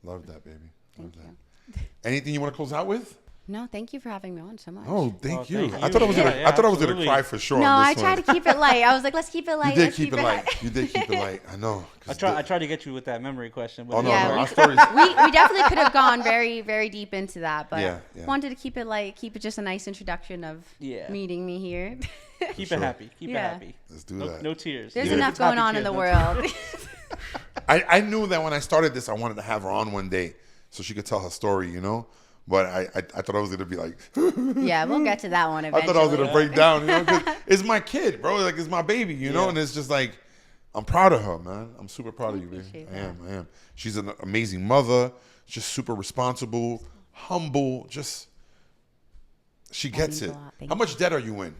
Speaker 1: Love that, baby. Love
Speaker 3: Thank you.
Speaker 1: Anything you want to close out with?
Speaker 3: No, thank you for having me on so much.
Speaker 1: Oh, thank you.
Speaker 2: Thank
Speaker 1: I thought I was gonna
Speaker 2: absolutely.
Speaker 1: cry for sure.
Speaker 3: No,
Speaker 1: on
Speaker 3: I
Speaker 1: this
Speaker 3: tried
Speaker 1: one.
Speaker 3: to keep it light. I was like, let's keep it light.
Speaker 1: You did
Speaker 3: Let's
Speaker 1: keep it light. You did keep it light. I know.
Speaker 2: I tried to get you with that memory question. But
Speaker 1: Oh no,
Speaker 3: Yeah,
Speaker 1: no,
Speaker 3: we-
Speaker 1: our stories.
Speaker 3: we definitely could have gone very, very deep into that, but
Speaker 1: Yeah.
Speaker 3: wanted to keep it light, keep it just a nice introduction of meeting me here.
Speaker 2: Keep it happy. Keep it
Speaker 3: Yeah.
Speaker 2: happy.
Speaker 1: Let's do that.
Speaker 2: No tears.
Speaker 3: There's
Speaker 1: Yeah.
Speaker 3: enough going on in the world.
Speaker 1: I knew that when I started this, I wanted to have her on one day so she could tell her story, you know. But I thought I was gonna be like,
Speaker 3: Yeah, we'll get to that one
Speaker 1: I
Speaker 3: eventually.
Speaker 1: thought I was gonna break down, you know, 'cause it's my kid, bro. Like, it's my baby, you know. And it's just like, I'm proud of her, man. I'm super proud of you, baby. I am. She's an amazing mother. Just super responsible, humble. Just she gets it. How much debt are you in?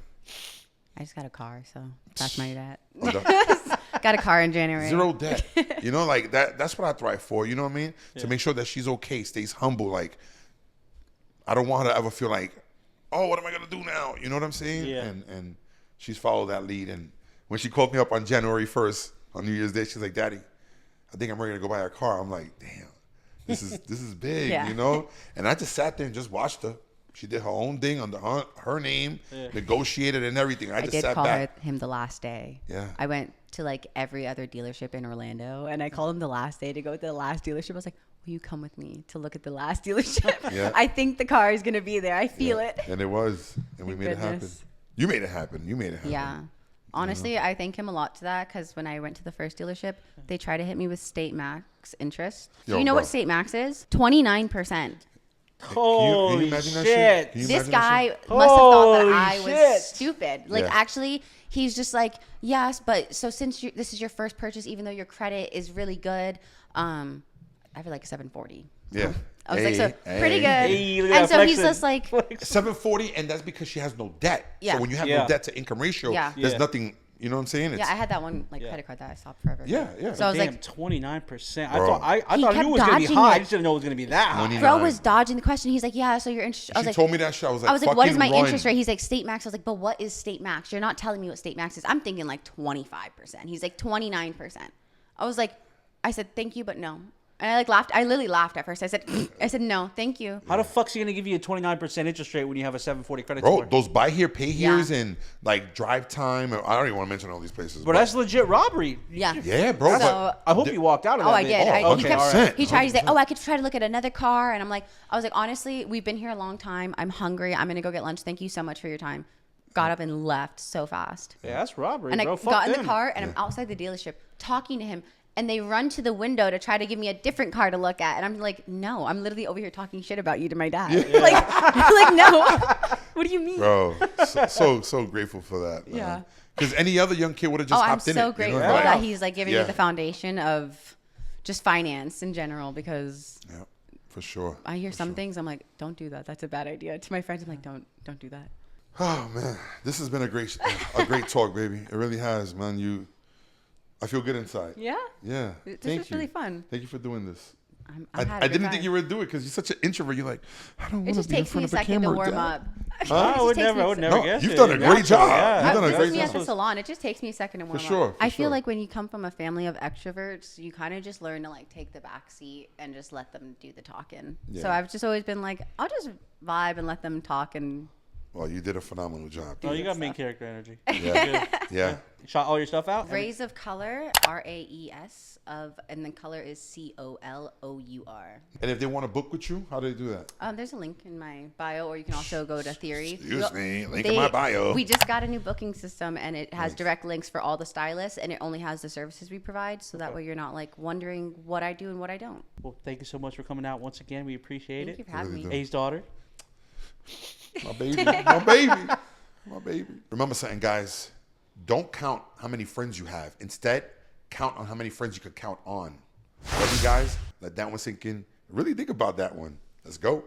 Speaker 3: I just got a car, so that's my debt.
Speaker 1: Oh,
Speaker 3: Got a car in January.
Speaker 1: 0 debt. You know, like that's what I thrive for. You know what I mean? To make sure that she's okay, stays humble. Like, I don't want her to ever feel like, oh, what am I gonna do now? You know what I'm saying?
Speaker 2: Yeah.
Speaker 1: And she's followed that lead. And when she called me up on January 1st on New Year's Day, she's like, Daddy, I think I'm ready to go buy a car. I'm like, damn. This is big,
Speaker 3: Yeah.
Speaker 1: you know? And I just sat there and just watched her. She did her own thing under her name, negotiated and everything. I just
Speaker 3: did
Speaker 1: sat
Speaker 3: call
Speaker 1: back.
Speaker 3: him the last day.
Speaker 1: Yeah.
Speaker 3: I went to like every other dealership in Orlando, and I called him the last day to go to the last dealership. I was like, will you come with me to look at the last dealership?
Speaker 1: Yeah.
Speaker 3: I think the car is going to be there. I feel it.
Speaker 1: And it was. And we made it happen.
Speaker 3: Goodness.
Speaker 1: You made it happen. You made it happen.
Speaker 3: Yeah. Honestly, I thank him a lot to that because when I went to the first dealership, they tried to hit me with State Max interest. Do you know what State Max is? 29%.
Speaker 2: Holy
Speaker 1: can you imagine that
Speaker 2: shit.
Speaker 1: shit? Can you
Speaker 3: This
Speaker 1: imagine that
Speaker 3: guy
Speaker 1: shit?
Speaker 3: must have thought that
Speaker 2: Holy
Speaker 3: I
Speaker 2: shit.
Speaker 3: was stupid. Like,
Speaker 1: Yeah.
Speaker 3: actually, he's just like, yes, but so since this is your first purchase, even though your credit is really good, I have like 740.
Speaker 1: Yeah.
Speaker 3: I was like, so pretty good.
Speaker 2: Hey, look at
Speaker 3: And
Speaker 2: that
Speaker 3: so he's
Speaker 2: flexing.
Speaker 3: just like,
Speaker 1: 740, and that's because she has no debt.
Speaker 3: Yeah.
Speaker 1: So when you have
Speaker 2: Yeah.
Speaker 1: no debt to income ratio,
Speaker 3: Yeah.
Speaker 1: there's
Speaker 2: Yeah.
Speaker 1: nothing, you know what I'm saying?
Speaker 3: yeah, I had that one like credit card that I stopped forever.
Speaker 1: Yeah, yeah.
Speaker 3: So I was
Speaker 2: Damn,
Speaker 3: like,
Speaker 2: 29%. I
Speaker 1: Bro.
Speaker 2: thought I
Speaker 3: He
Speaker 2: thought I knew
Speaker 3: kept
Speaker 2: it was gonna be
Speaker 3: dodging
Speaker 2: high.
Speaker 3: it.
Speaker 2: I just didn't know it was gonna be that high.
Speaker 1: 29.
Speaker 3: bro was dodging the question. He's like, yeah, so your interest. I was
Speaker 1: She
Speaker 3: like,
Speaker 1: told me that shit. I was like,
Speaker 3: what is my
Speaker 1: fucking
Speaker 3: interest
Speaker 1: run.
Speaker 3: rate? He's like, State Max. I was like, but what is State Max? You're not telling me what State Max is. I'm thinking like 25%. He's like 29%. I was like, I said, thank you, but no. And I like laughed. I literally laughed at first. I said, no, thank you.
Speaker 2: How the fuck's he gonna give you a 29% interest rate when you have a 740 credit
Speaker 1: Bro,
Speaker 2: score?
Speaker 1: those buy here, pay
Speaker 3: Yeah.
Speaker 1: here's and like drive time. I don't even want to mention all these places.
Speaker 2: But that's legit robbery.
Speaker 3: Yeah.
Speaker 1: yeah, bro.
Speaker 3: So-
Speaker 2: I hope you walked out of that.
Speaker 3: Oh, I
Speaker 2: bitch.
Speaker 3: did.
Speaker 1: Oh,
Speaker 3: He
Speaker 2: okay,
Speaker 3: kept.
Speaker 2: all right.
Speaker 1: 100%.
Speaker 3: He tried. He's like, oh, I could try to look at another car, and I was like, honestly, we've been here a long time. I'm hungry. I'm gonna go get lunch. Thank you so much for your time. Got up and left so fast.
Speaker 2: Yeah, that's robbery,
Speaker 3: And
Speaker 2: bro.
Speaker 3: I
Speaker 2: Fuck
Speaker 3: got in
Speaker 2: them.
Speaker 3: the car, and I'm outside the dealership talking to him. And they run to the window to try to give me a different car to look at. And I'm like, no, I'm literally over here talking shit about you to my dad. Like, no. What do you mean?
Speaker 1: Bro, so grateful for that. Man.
Speaker 3: Yeah.
Speaker 1: Because any other young kid would have just
Speaker 3: I'm
Speaker 1: hopped in it.
Speaker 3: so
Speaker 1: you know?
Speaker 3: grateful
Speaker 1: Like,
Speaker 3: that he's like giving
Speaker 1: Yeah.
Speaker 3: me the foundation of just finance in general because
Speaker 1: Yeah, for sure.
Speaker 3: I hear some things. I'm like, don't do that. That's a bad idea. To my friends, I'm like, don't do that.
Speaker 1: Oh man, this has been a great talk, baby. It really has, man. I feel good inside.
Speaker 3: Yeah.
Speaker 1: Yeah.
Speaker 3: This
Speaker 1: Thank
Speaker 3: was
Speaker 1: you.
Speaker 3: really fun.
Speaker 1: Thank you for doing this.
Speaker 3: I
Speaker 1: I didn't think you would do it because you're such an introvert. You're like, I don't
Speaker 3: It
Speaker 1: want to
Speaker 3: just
Speaker 1: be in
Speaker 3: takes me
Speaker 1: front
Speaker 3: a
Speaker 1: of a
Speaker 3: second to
Speaker 1: camera.
Speaker 3: warm
Speaker 1: Dad.
Speaker 3: up.
Speaker 2: I would never
Speaker 1: No,
Speaker 2: guess
Speaker 1: you've
Speaker 2: it.
Speaker 1: done a great job.
Speaker 2: Yeah,
Speaker 1: You've done a
Speaker 3: I've
Speaker 1: great
Speaker 3: me at
Speaker 1: job.
Speaker 3: the salon. It just takes me a second to warm
Speaker 1: sure,
Speaker 3: up.
Speaker 1: for
Speaker 3: I feel
Speaker 1: sure.
Speaker 3: like when you come from a family of extroverts, you kind of just learn to like take the back seat and just let them do the talking. So
Speaker 1: Yeah.
Speaker 3: I've just always been like, I'll just vibe and let them talk. And
Speaker 1: Well, you did a phenomenal job.
Speaker 2: Oh, you got main character energy.
Speaker 1: Yeah. Yeah.
Speaker 2: Shot all your stuff out?
Speaker 3: Rays of Color, RAES, and the color is COLOUR.
Speaker 1: And if they want to book with you, how do they do that?
Speaker 3: There's a link in my bio, or you can also go to Theory.
Speaker 1: Excuse me, link in my bio.
Speaker 3: We just got a new booking system, and it has direct links for all the stylists, and it only has the services we provide, so that way you're not like wondering what I do and what I don't.
Speaker 2: Well, thank you so much for coming out once again. We appreciate
Speaker 3: Thank you
Speaker 2: it.
Speaker 3: for having
Speaker 1: Really
Speaker 3: me.
Speaker 2: A's daughter.
Speaker 1: My baby. My baby. My baby. Remember something, guys. Don't count how many friends you have. Instead, count on how many friends you could count on. Love you guys. Let that one sink in. Really think about that one. Let's go.